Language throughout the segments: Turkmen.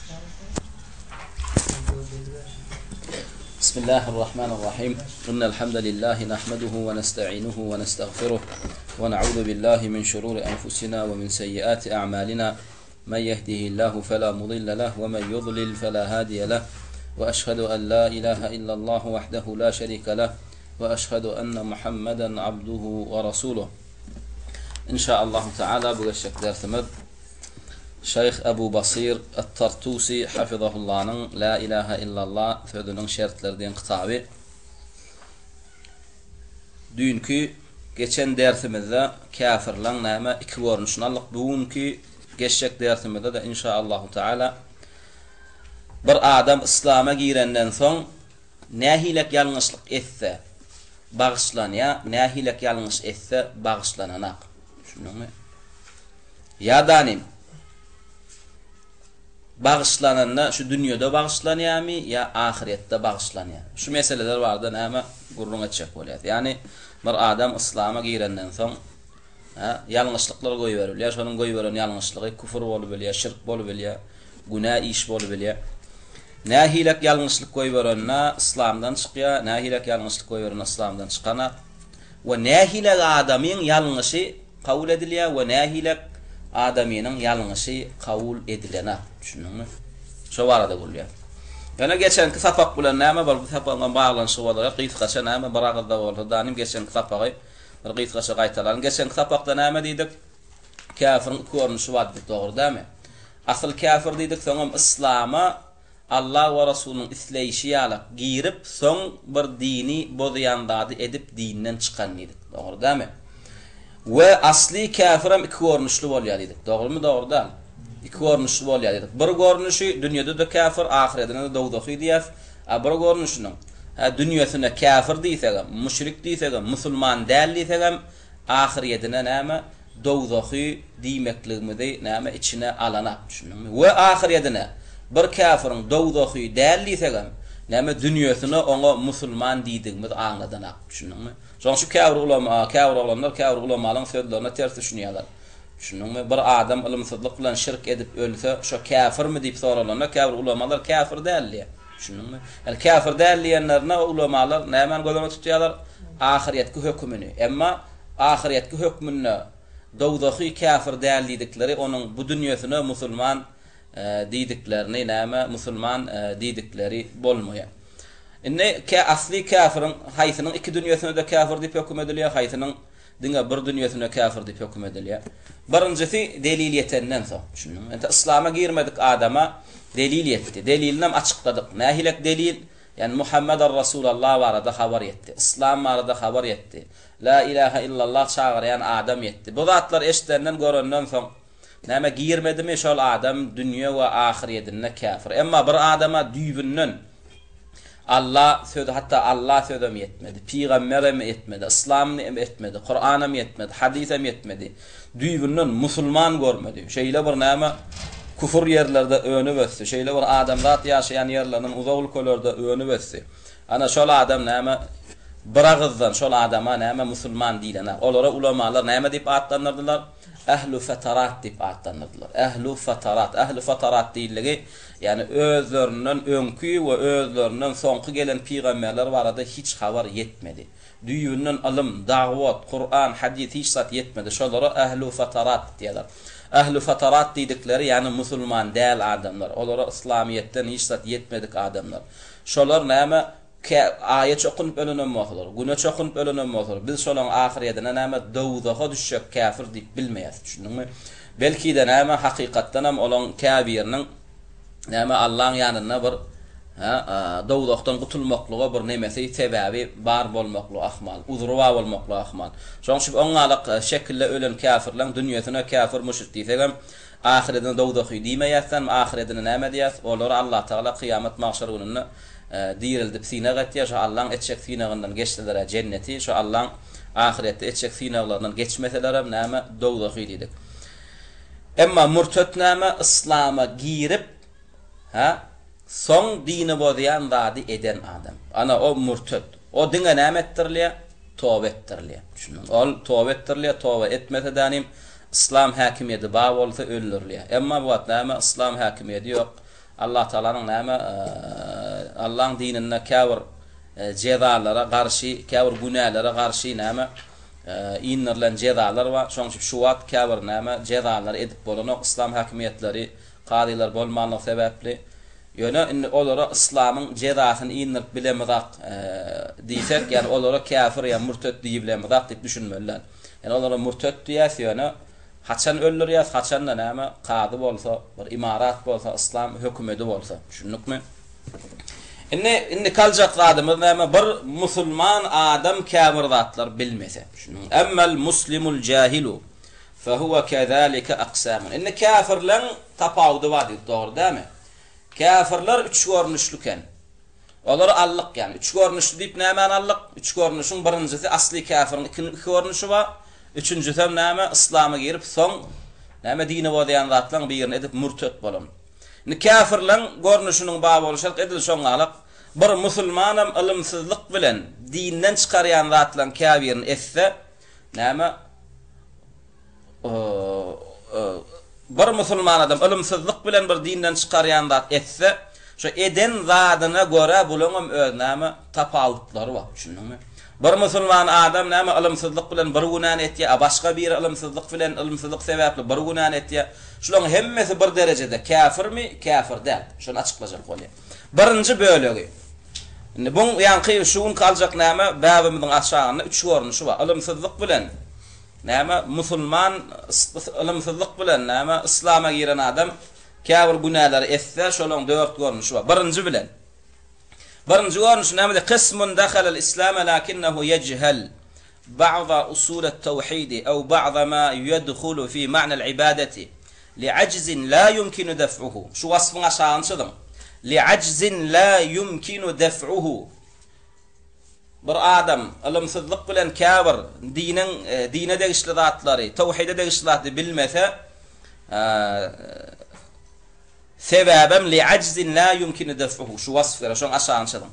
بسم الله الرحمن الرحيم إن الحمد لله نحمده ونستعينه ونستغفره ونعوذ بالله من شرور أنفسنا ومن سيئات أعمالنا من يهده الله فلا مضل له ومن يضلل فلا هادي له وأشهد أن لا إله إلا الله وحده لا شريك له وأشهد أن محمدا عبده ورسوله إن شاء الله تعالى بغشك درثمد Şeyh Ebu Basir At-Tartusi hafizahullah'ın La ilahe illallah sözünün şertlerinden kitabı. Dünkü geçen dersimizde kafirlerin näme iki görünüşünü aldık. Bugünkü geçecek dersimizde de inşallah Teala bir adam İslam'a girenden son nähilek yanlışlık etse bağışlanaya, nähilek yanlış etse bağışlananak. Düşündün mü? Ya danim bağışlananla şu dünyada bağışlanıyor mu ya ahirette bağışlanıyor. Şu meseleler vardı näme gurrun etcek bolar. Yani bir adam İslam'a girenden son yanlışlıklar koyuverir. Şonun koyuveren yanlışlığı küfür bolup bilýär, şirk bolup bilýär, günah iş bolup bilýär. Nähilek yanlışlık koyuverenna İslam'dan çıkýar, nähilek yanlışlık koyuveren İslam'dan çıkana we nähilek adamyň yanlışı kabul edilýär we nähilek adamynyň yanlışı kabul edilene. Düşündüňmi? Şo barada bolýar. Ýöne geçenki sapak bilen näme bar bu sapakla baglanyşy bolar? Gysgaça näme baragda boldy? Danym geçenki sapagy bir gysgaça gaýtalan. Geçenki sapakda näme diýdik? Kafirin görnüşi bar diýdik, dogry dämi? Asl kafir diýdik, soňam İslama Allah we Rasulunyň isleýişi ýaly girip, soň bir dini bozýandady edip dinden çykan diýdik, dogry dämi? Ve asli kafiram iki görnüşlü bolýar diýdik. Dogrymy? Dogry da. İki görnüşlü bolýar diýdik. Bir görnüşi dünýede de kafir, ahiretde de dowdaky diýär. Bir görnüşiniň dünýäsine kafir diýsegem, müşrik diýsegem, musulman däl diýsegem, ahiretine näme dowdaky diýmekligimizi näme içine alanak. Düşündüňmi? We ahiretine bir kafirin dowdaky däl diýsegem, näme dünýäsine oňa musulman diýdigimiz aňladanak. Düşündüňmi? Şu kafir ulamlar kafir ulamalyň sözlerine ters düşünýärler. Düşündüňmi? Bir adam ilmsizlik bilen şirk edip ölse, şo kafirmi diýip soralarna, kafir ulamalar kafir däldi. Düşündüňmi? El kafir däldiýenlerine ulamalar näme gözüne tutýarlar? Ahiretki hökmüni. Emma ahiretki hökmüni dowdaky kafir däldiýdikleri onuň bu dünýäsine musulman diýdiklerini näme musulman diýdikleri bolmaýar. Inne asli kafirin haysynyň iki dünýäsine de kafir diýip hökm edilýär, haysynyň diňe bir dünýäsine kafir diýip hökm edilýär. Birincisi delil ýetenden soň. Düşündüňmi? Ente İslam'a girmedik adama delil ýetdi. Delilini açykladyk. Nähilek delil? Yani Muhammedur Rasulullah barada habar ýetdi. İslam barada habar ýetdi. La ilahe illallah çağırayan adam ýetdi. Bu zatlar eşitenden görenden soň näme girmedimi şol adam dünýä we ahiretine kafir. Emma bir adama düýbünden Allah söz, hatta Allah sözüm yetmedi, peygamberim yetmedi, İslam'ı yetmedi, Kur'an'ım yetmedi, hadisem yetmedi. Düýbünden musulman görmedi. Şeýle bir näme küfür ýerlerde öňü bösdi. Şeýle bir adamlar ýaşaýan ýerlerden uzak ülkelerde öňü bösdi. Ana şol adam näme biragızdan şol adama näme musulman diýilene. Olara ulamalar näme diýip atlanyrdylar? Ehlu fatarat diýip atlanyrdylar. Ehlu fatarat diýiligi yani özlerinden öňkü we özlerinden soňky gelen peýgamberler barada hiç habar yetmedi. Düýünden ilm, dawat, Kur'an, hadis hiç zat yetmedi. Şolara ehlu fatarat diýerler. Ehlu fatarat diýdikleri yani musulman däl adamlar. Olara İslamiýetden hiç zat yetmedik adamlar. Şolar näme ayet okunup ölenenmekler, günah okunup ölenenmekler. Biz şolaň ahiretine näme dowdaga düşjek kafir diýip bilmeýäs. Düşündüňmi? Belki de näme hakykatdan hem olan kafiriniň näme Allah'ın ýanyna bir dowdakdan gutulmaklyga bir nemesi sebäbi bar bolmakly ahmal, uzry bar bolmakly ahmal. Şoň şu oňalyk şekilde ölen kafirler dünýäsine kafir müşrik diýsegem, ahiretine dowdaky diýmeýärsen, ahiretine näme diýäs? Olar Allah Taala kıyamet mahşer gününe diýildi sine gatýar, şo Allah'ın etjek sinagyndan geçdiler cenneti, şo Allah'ın ahiretde etjek sinaglaryndan geçmeseler hem näme dowdaky diýdik. Emma murtet näme İslam'a girip son dini bozyan zady eden adam. Ana o murtet. O diňe näme etdirler? Toba etdirler. Ol toba etdirler, toba etmese danim İslam hakimiyeti bağ bolsa öldürülýär. Emma bu näme İslam hakimiyeti ýok. Allah Taala'nın näme Allah'ın dinine kâfir cezalara karşı, kâfir günahlara karşı näme inirlen cezalar var. Şoň üçin şu wagt kâfir näme cezalar edip bolanok İslam hakimiyetleri, qadylar bolmanlyk sebäpli ýöne olara İslamyň cezasyny inirip bilemizak diýsek, ýani olara kâfir ýa murtet diýibilemizak diýip düşünmeliler. Ýani olara murtet diýäs ýöne haçan öldürýär, haçan da näme qady bolsa, bir imarat bolsa, İslam hökümeti bolsa. Şunlukmy? Inni kaljak adamyz näme bir musulman adam kâfir zatlar bilmese. Şunu emmel muslimul jahilu fa huwa kezalika aqsamun. Inni kâfirleň tapawdy var diýip dogry dämi? Kâfirler üç görnüşlüken. Olar allyk ýani üç görnüşlü diýip näme allyk? Üç görnüşüň birincisi asly kâfiriň, ikinji görnüşi var. Üçüncüsü näme İslama girip soň näme dini bolýan zatlaryň birini edip murtet bolan. Ni kâfirleň görnüşiniň baby bolşak edil şoňalyk bir musulmanam ilmsizlik bilen dinden çykarýan zatlaryň kâfirini etse näme bir musulman adam ilmsizlik bilen bir dinden çykarýan zat etse şu eden zadyna göre bulanam öz näme tapawutlary bar. Düşündiňmi? Bir musulman adam näme ilmsizlik bilen bir günah etdi, başga bir ilmsizlik bilen ilmsizlik sebäpli bir günah etdi. Şularyň hemmesi bir derejede kâfirmi? Kâfir däl. Şunu açıklajak bolýar. Birinji bölegi. Bu ýanky şuň kaljak näme bäbimiziň aşagyna üç görnüşi bar. Ilmsizlik bilen näme musulman ilmsizlik bilen näme İslama giren adam kâfir günahlar etse şolaryň dört görnüşi bar. Birinji bilen birinji görnüş näme? Qismun dakhala al-islam lakinnahu yejhal ba'd usul at-tawhid aw ba'd ma yadkhulu fi ma'na al-ibadati li'ajzin la yumkinu daf'uhu. Şu wasfyň aşagyny li'ajzin la yumkinu daf'uhu. Bir adam ilmsizlik bilen kâfir dine degişli zatlary, tawhide degişli zatly bilmese sebäbem li'ajzin la yumkinu daf'uhu. Şu wasfyra şoň aşagyny.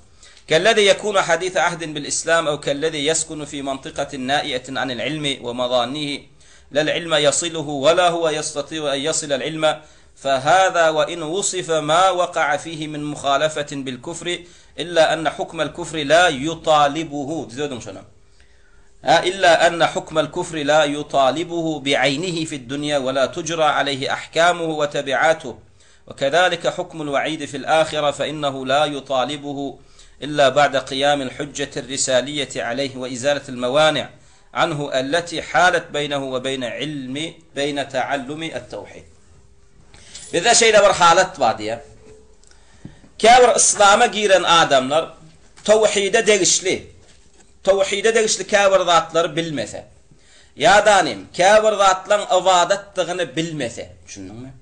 Kellezi yekunu haditha ahdin bil islam aw kellezi yeskunu fi mantiqatin na'iyatin anil ilmi ve madanihi lal ilma yasiluhu ve la huwa yastati'u an yasila al ilma فهذا وإن وصف ما وقع فيه من مخالفة بالكفر إلا أن حكم الكفر لا يطالبه إلا أن حكم الكفر لا يطالبه بعينه في الدنيا ولا تجرى عليه أحكامه وتبعاته وكذلك حكم الوعيد في الآخرة فإنه لا يطالبه إلا بعد قيام الحجة الرسالية عليه وإزالة الموانع عنه التي حالت بينه وبين بين تعلم التوحيد. Bizde şeyde bir halat var diye. Kâfir İslam'a giren adamlar tawhide degişli kâfir zatları bilmese. Ya danim kâfir zatlaryň ibadetdigini bilmese. Düşündiňmi?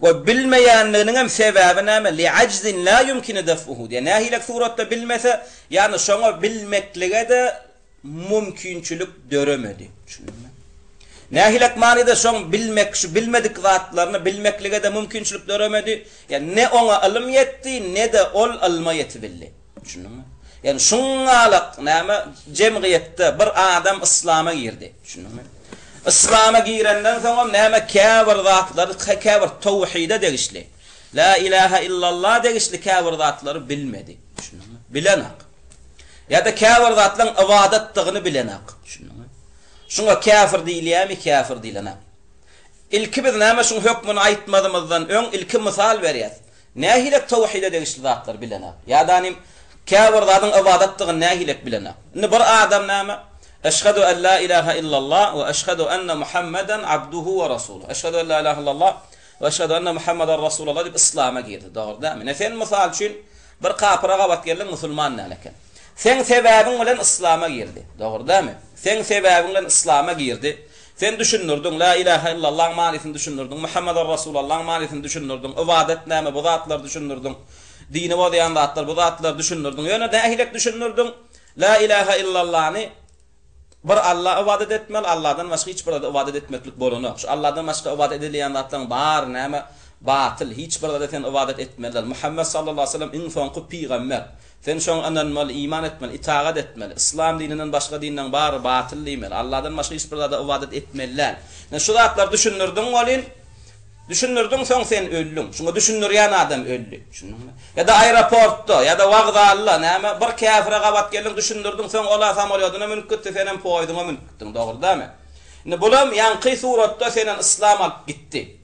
Ve bilmeýänliginiň sebäbi näme? Li'ajzin la yumkinu daf'uhu diye. Nähilek suratda bilmese, yani şoňa bilmeklige de mümkinçilik döremedi. Düşündiňmi? Nähilek manida şoň bilmek, şu bilmedik zatlaryny bilmeklige de mümkinçilik döremedi. Yani ne ona ilim yetdi, ne de ol ilma yetibildi. Düşündiňmi? Yani şuňalyk näme jemgyýetde bir adam İslama girdi. Düşündiňmi? İslama girenden soň näme kâfir zatlary, kâfir tawhide degişli. La ilahe illallah degişli kâfir zatlary bilmedi. Düşündiňmi? Bilenak. Ya da kâfir zatlaryň ibadetdigini bilenak. Düşündiňmi? Şuna kâfir diýilýärmi, kâfir diýilenä. Ilki biz näme şuň hökmüni aýtmadymyzdan öň ilki misal berýär. Nähilek tawhide degişli zatlar bilenä. Ýa-da kâfir zatyň ibadetdigini nähilek bilenä. Indi bir adam näme? Eşhedü en la ilahe illallah ve eşhedü enne Muhammeden abduhu ve rasuluhu. Eşhedü en la ilahe illallah ve eşhedü enne Muhammeden rasulullah diýip İslam'a girdi. Dogry dämi? Näsen misal üçin bir kapyra gabat gelin musulman näleken. Sen sebäbiň bilen İslam'a girdi. Dogry dämi? Sen sebäbiň bilen İslam'a girdi. Sen düşünürdün la ilahe illallah manysyn düşünürdün. Muhammeden rasulullah manysyn düşünürdün. Ibadet näme bu zatlar düşünürdün. Dini bolýan zatlar bu zatlar düşünürdün. Ýöne nähilek düşünürdün. La ilahe illallah'ny bir Allah ibadet etmeli, Allah'dan başka hiç bir ibadet etmeklik bolany. Şu Allah'dan başka ibadet edilýän zatlaryň bar näme batıl, hiç bir sen ibadet etmeliler. Muhammed sallallahu aleyhi ve sellem in sonqy peýgamber. Sen şoň andan iman etmeli, itaat etmeli. İslam dininden başga dinden bar batıl diýmeli. Allah'dan başga hiç bir ibadet etmeliler. Ne şu zatlar düşünürdün bolin Düşünürdün soň sen öllüň. Şuňa düşünürýän adam ölli. Düşündiňmi? Ya da aeroportda ya da wagdalla näme bir käfire gabat gelin düşünürdün soň ola samolyotyna minip gitdi senen poýdyňa minip gitdiň, dogry-damy? Indi bulam ýanky suratda senen islam alyp gitdi.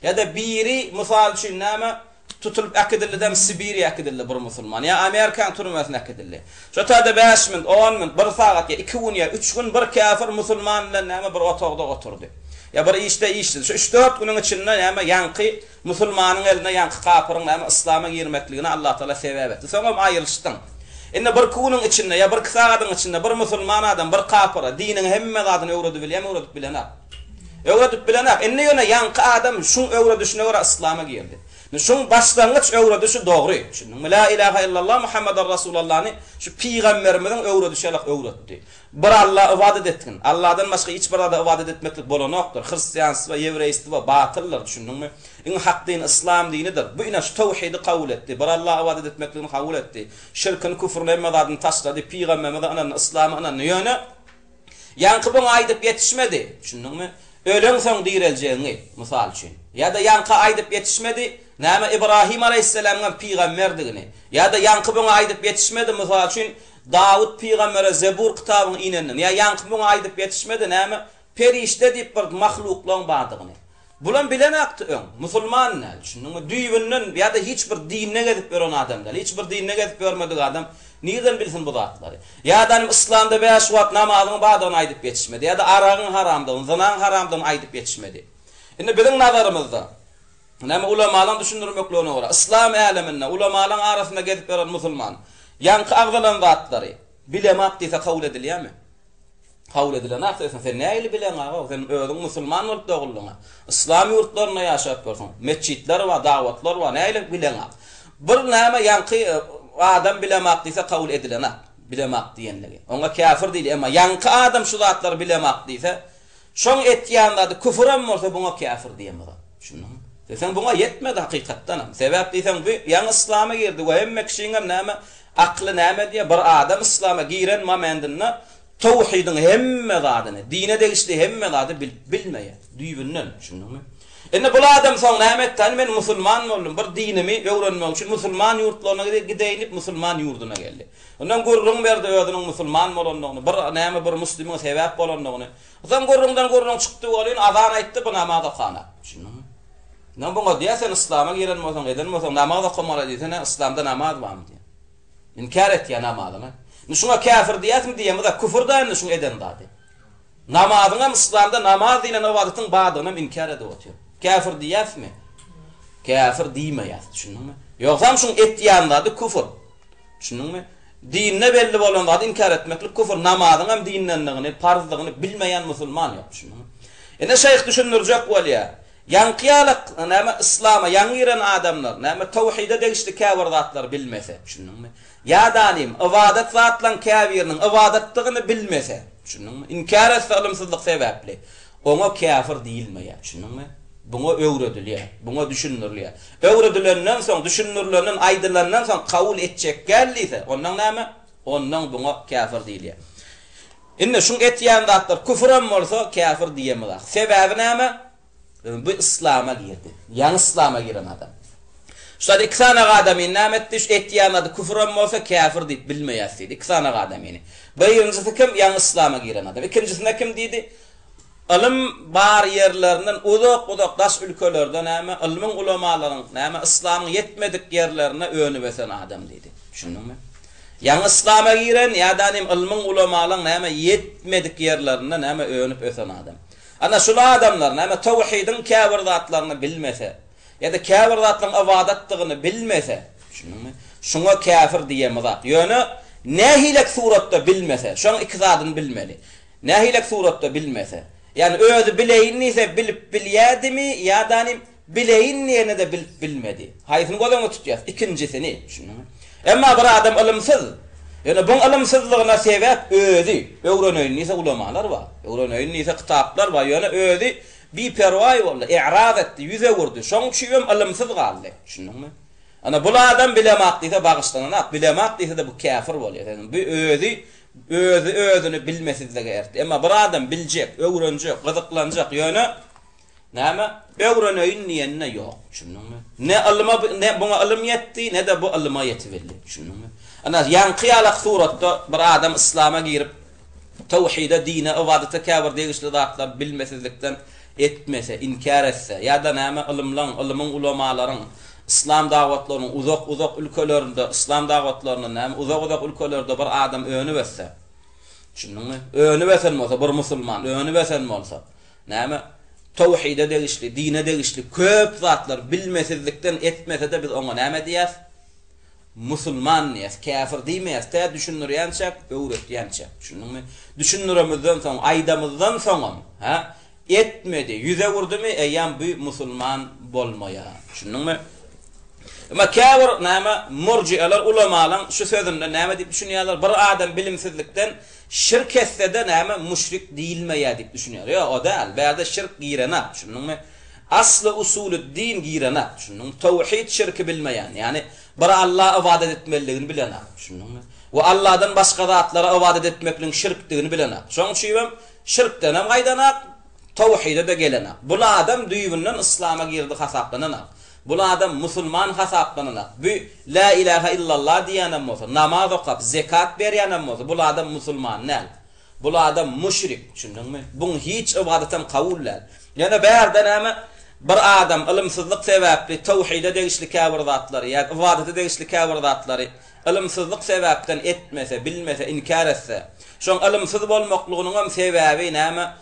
Ya da biri misal üçin näme tutulup akidilden Sibiriya akidildi bir musulman ya Amerikan turmasyna akidildi. Şotada 5 min, 10 min, 1 saat ya 2 gün ya 3 gün bir kafir musulman bilen näme bir otogda oturdy. Ya bir işte şu 3-4 günün içinde näme ýanky musulmanyň eline ýanky kafirň näme islama girmekligini Allah Taala sebäp etdi. Soňra aýryşdyň. Indi bir günün içinde ya bir saatyň içinde bir musulman adam bir kafira diniň hemme zadyny öwredi bilen öwredip bilen indi ýöne ýanky adam şu öwredişine göre islama girdi. Şun başlangıç öwredişi dogry. Şunun la ilaha illallah Muhammedur Rasulullah şu peýgamberimizin öwredişelik öwretdi. Bir Allah ibadet etkin. Allah'dan başka hiç bir ada ibadet etmeklik bolanokdur. Hristiyansı ve Yevreýisty ve batıllar, düşündüňmi? Iň hak din İslam dinidir. Bu ina tawhidi kabul etdi. Bir Allah ibadet etmekligini kabul etdi. Şirkin, küfrün emmadadyny taşlady. Peýgamberimiz anan İslam anan ýöne ýanky bu aýdyp ýetişmedi. Düşündüňmi? Ölen soň diriljeňi misal üçin. Ya da ýanky aýdyp ýetişmedi. Näme İbrahim aleyhisselam'ın peygamberdigini ya da ýanky buňa aýdyp ýetişmedi misal üçin Dawud peýgambere Zebur kitabyny inendim. Ya ýanky buňa aýdyp ýetişmedi näme perişte diýip bir mahluklaryň bardygyny. Bulan bilen akdy öň musulman näl düşündiňmi? Düýbünden ya da hiç bir dinine gezip beren adamlar, hiç bir dinine gezip görmedik adam nirden bilsin bu zatlary? Ya da İslamda 5 wagt namazyny bardygyny aýdyp ýetişmedi ya da aragyň haramdygyny, zinaň haramdygyny aýdyp ýetişmedi. Indi biziň nazarymyzda näme ulamalar düşündirmeklerine göre İslam aleminde ulamalar arasında gezip beren musulman ýanky agdalan zatlary bilemek diýse kabul edilýärmi? Kabul edilen aksesyn sen näýli bilen aga sen özüň musulman bolup doguldyň. İslam ýurtlaryna ýaşap görsen, mesçitler we dawatlar we näýli bilen aga. Bir näme ýanky adam bilemek diýse kabul edilen aga. Bilemek diýenligi. Oňa kafir diýil, emma ýanky adam şu zatlary bilemek diýse, şoň etýänlerde küfürem bolsa buňa kafir diýenler. Şundan sen buňa yetmedi hakykatdan. Sebäp diýsen bu ýa İslama girdi we hemme kişiňe näme akly näme diýe bir adam İslama giren momentinne tawhidiň hemme zadyny, dine degişli hemme zady bilmeýär. Düýbünden, şundanmy? Indi bu adam soň näme etdi? Men musulman boldum, bir dinimi öwrenmek üçin musulman ýurtlaryna gideyip musulman ýurduna geldi. Ondan gurrun berdi özüniň musulman bolandygyny, bir näme bir muslimiň sebäp bolandygyny. Ondan gurrun çykdy bolýan azan aýtdy bu namaza kana. Şundanmy? Näme buňa diýsen İslama giren bolsaň, eden bolsaň namaz okamaly diýsen, İslamda namaz barmy diýen. İnkar etýän namazyny. Şuňa kafir diýäsmi diýen, bu da küfürden şuň eden zady. Namazyň İslamda namaz diýen ibadetin bardygyny inkar edip otur. Kafir diýäsmi? Kafir diýmeýär, düşündiňmi? Ýoksa şuň etýän zady küfür. Düşündiňmi? Dinne belli bolan zady inkar etmeklik küfür. Namazyň hem dinlendigini, farzdygyny bilmeýän musulman ýok, düşündiňmi? Ene şeýh düşündirjek bolýar. Yanqıyalık näme İslam'a yangiren adamlar näme tawhide degişli kafir zatlar bilmese, düşündiňmi? Ya danim ibadet zatlan kafirniň ibadetdigini bilmese, düşündiňmi? İnkar etse ilmsizlik sebäpli. Oňa kafir diýilmeýär, düşündiňmi? Buňa öwredilýär, buňa düşündirilýär. Öwredilenden soň, düşündirilenden aýdylanynden soň kabul etjek geldiýse, ondan näme? Ondan buňa kafir diýilýär. Indi şuň etýän zatlar küfrem bolsa kafir diýemezler. Sebäbi näme? Bu İslam'a girdi. Yan İslam'a giren adam. Şurada iki tane adamın nametdi, şu etiyamadı, küfürüm olsa kafir deyip bilmeyesiydi. İki tane adamını. Birincisi kim? Yan İslam'a giren adam. İkincisinde kim deydi? Ilim bar yerlerinden, uzak daş ülkelerden, ilmin ulamaların, İslam'ın yetmedik yerlerine öğünü besen adam deydi. Düşündün mü? Yan İslam'a giren, ya da ilmin ulamaların yetmedik yerlerine öğünüp besen adam. Ana şula adamlar näme tawhidin kafir zatlaryny bilmese ya da kafir zatlaryň ibadetdigini bilmese, düşündiňmi? Şuňa kafir diýemezler. Ýöne nähilek suratda bilmese, şoň iki zadyny bilmeli. Nähilek suratda bilmese. Yani özü bileýin ise bilip bilýädimi ya da bileýin de bilip bilmedi. Haýsyny goýaňa tutýar. İkincisini, düşündiňmi? Emma bir adam ilimsiz yani bu ilimsizligine sebäp özü öwrenýän ise ulamalar bar. Öwrenýän ise kitaplar bar. Yani özü bir perway boldy, i'rad etdi, ýüze wurdy. Şoň üçin ilimsiz galdy. Düşündiňmi? Ana bu adam bilemek diýse bagışlanak, bilemek diýse de bu kafir bolýar. Yani bu özünü bilmesizligi erdi. Emma bir adam biljek, öwrenjek, gyzyklanjak ýöne Näme? Öwrenöýün niýenne ýok. Düşündiňmi? Ne alyma ne buna alym ýetdi, ne de bu alyma ýetibildi. Düşündiňmi? Ana ýanky ýalak suratda bir adam islama girip tawhide, dine, ibadete käbir degişli zatlar bilmesizlikden etmese, inkar etse, ýa-da näme ilymyň ulamalaryň İslam dawatlarynyň uzak ülkelerinde, İslam dawatlarynyň näme uzak ülkelerinde bir adam öňü besse. Düşündiňmi? Öňü besen bolsa, bir musulman öňü besen bolsa, näme tawhide degişli, dine degişli köp zatlar bilmesizlikden etmese de biz ona näme diýäs? Musulman diýäs, kafir diýmeýäs, tä düşünürýänçä, öwretýänçä. Düşündiňmi? Düşünüremizden soň, aýdamyzdan soň, ha? Etmedi, yüze vurdumy, eýýän bu musulman bolmaýar. Düşündiňmi? Ama kafir näme murji'alar ulamalar şu sözünde näme diýip düşünýärler? Bir adam bilimsizlikden şirk etse de näme müşrik diýilmeýär diýip düşünýär. Ýa o däl, bäde şirk girenä. Düşündiňmi? Aslı usulü din girenä. Düşündiňmi? Tawhid şirki bilmeýän. Yani bir Allah'a ibadet etmeliligini bilenä. Düşündiňmi? Ve Allah'dan başga zatlara ibadet etmekligiň şirkdigini bilenä. Şoň üçin şirkden hem gaýdanak, tawhide de gelenä. Bu adam düýbünden islama girdi hasaplanana. Bu adam musulman hasaplanana. Bu la ilahe illallah diýenem bolsa, namaz okap, zekat berýänem bolsa, bu adam musulman näl? Bu adam müşrik, düşündiňmi? Bu hiç ibadetem kabullar. Ýa-da bärde näme bir adam ilmsizlik sebäpli tawhide degişli käbir zatlary, ýa ibadete degişli käbir zatlary ilmsizlik sebäpden etmese, bilmese, inkar etse, şoň ilmsiz bolmaklygynyň hem sebäbi näme?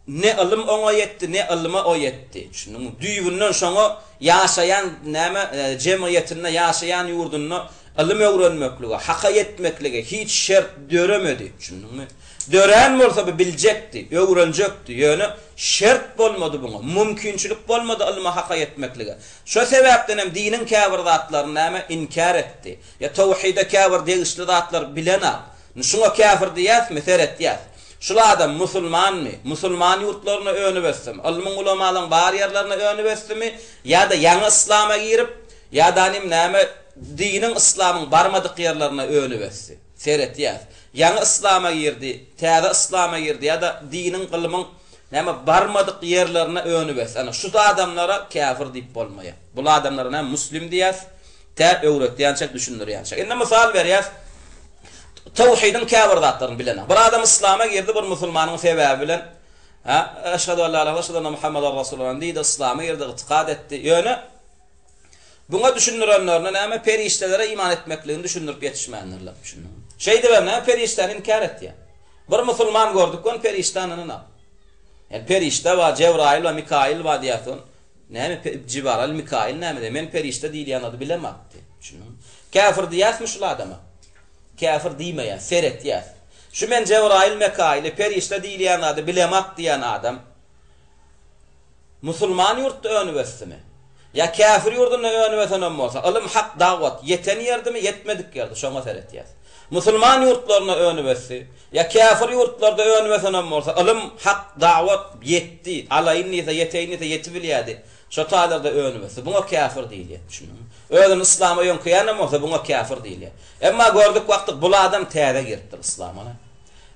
Ne ilim ona yetti, ne ilyma o yetti. Düşündiňmi? Düýbünden şoňa ýaşaýan näme jemgyýetinde ýaşaýan ýurdunda ilim öwrenmekligi, haka yetmekligi hiç şert döremedi. Düşündiňmi? Dören bolsa bu biljekdi, öwrenjekdi. Ýöne şert bolmady buňa, mümkinçilik bolmady ilyma haka yetmekligi. Şo sebäpden hem diniň käbir zatlaryny näme inkar etdi. Ya tawhide käbir degişli zatlar bilena. Şoňa kafir diýäsmi, seret diýäs. Şula adam musulmanmy? Musulman ýurtlaryna öňü bessem, ilmiň ulamalyň bar ýerlerine öňü bessemi, ýa-da ýangy islama girip, ýa-da näme diniň islamyň barmadyk ýerlerine öňü bessi. Seret ýaz. Ýangy islama girdi, täze islama girdi, ýa-da diniň ilmiň näme barmadyk ýerlerine öňü bess. Ana şu adamlara kafir diýip bolmaýar. Bu adamlara näme muslim diýäs, tä öwretýänçek düşündirýänçek. Indi misal berýäs. Tawhidin käbir zatlaryny bilen. Bir adam islama girdi, bir musulmanyň sebäbi bilen, ha, eşhedü en la ilahe illallah Muhammedun Resulullah diýdi, islama girdi, itiqad etdi. Ýöne buňa düşündirenlerine näme periştelere iman etmekligini düşündirip ýetişmändirler. Şey dibem näme perişteni inkar etdi. Bir musulman gördük, on periştanyny näme? Yani perişte we Cebrail we Mikail we diýatyn. Näme Cibril, Mikail näme? Men perişte diýilýän ady bilemapdy. Kafir diýäsmi şu adama? Kafir diýmeýär, seret diýär. Şu men Cebrail, Mikail, perişte diýilýän ady bilemak diýen adam musulman ýurtda öňü bessimi? Ya kafir ýurdunda öňü besen bolsa, ilim hak dawat yeten ýerdimi, yetmedik ýerde, şoňa seret diýär. Musulman ýurtlaryna öňü bessi, ya kafir ýurtlarda öňü besen bolsa, ilim hak dawat yetdi, alaýyny ise yeteyni ise yetibilýärdi. Şo taýlarda öňü bessi, buňa kafir diýilýär. Özün islama ýönkäýän bolsa, buňa kafir diýilýär. Emma gördük wagtda bu adam täze giripdir islama.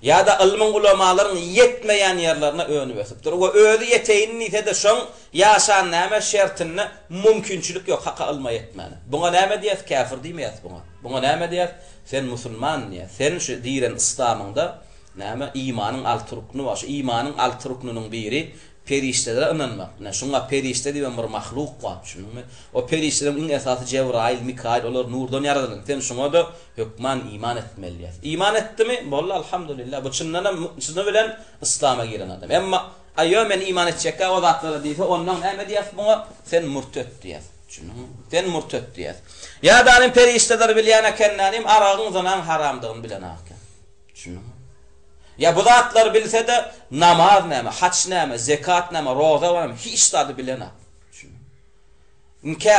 Ya da ilmiň ulamalaryň yetmeýän ýerlerine öňü besipdir. O özü yeteyini ise de şoň ýaşan näme şertini mümkinçilik ýok, haka alma yetmeli. Buňa näme diýäs? Kafir diýmeýäs buňa. Buňa näme diýäs? Sen musulman diýäs. Sen şu diýen islamyňda näme imanyň alt rukny bar. İmanyň alt ruknynyň biri periştelere inanmak. Şoňa perişte diýen bir mahluk bar. Şunumy? O periştelerin iň esasy Cebrail, Mikail, olar nurdan ýaradylar. Sen şoňa da hükman iman etmeliýäs. İman etdimi? Bolla alhamdulillah. Bu çyndanam şunu bilen islama giren adam. Emma aýa men iman etjekkä o zatlara diýse, ondan näme diýäs buňa? Sen murtet diýäs. Şunumy? Sen murtet diýäs. Ya da alim perişteler bilýän ekenlärim aragyňdan haramdygyny bilen akan. Şunumy? Ya bu zatlar bilse de namaz näme, haç näme, zekat näme, roza näme hiç tadı bilene. İnke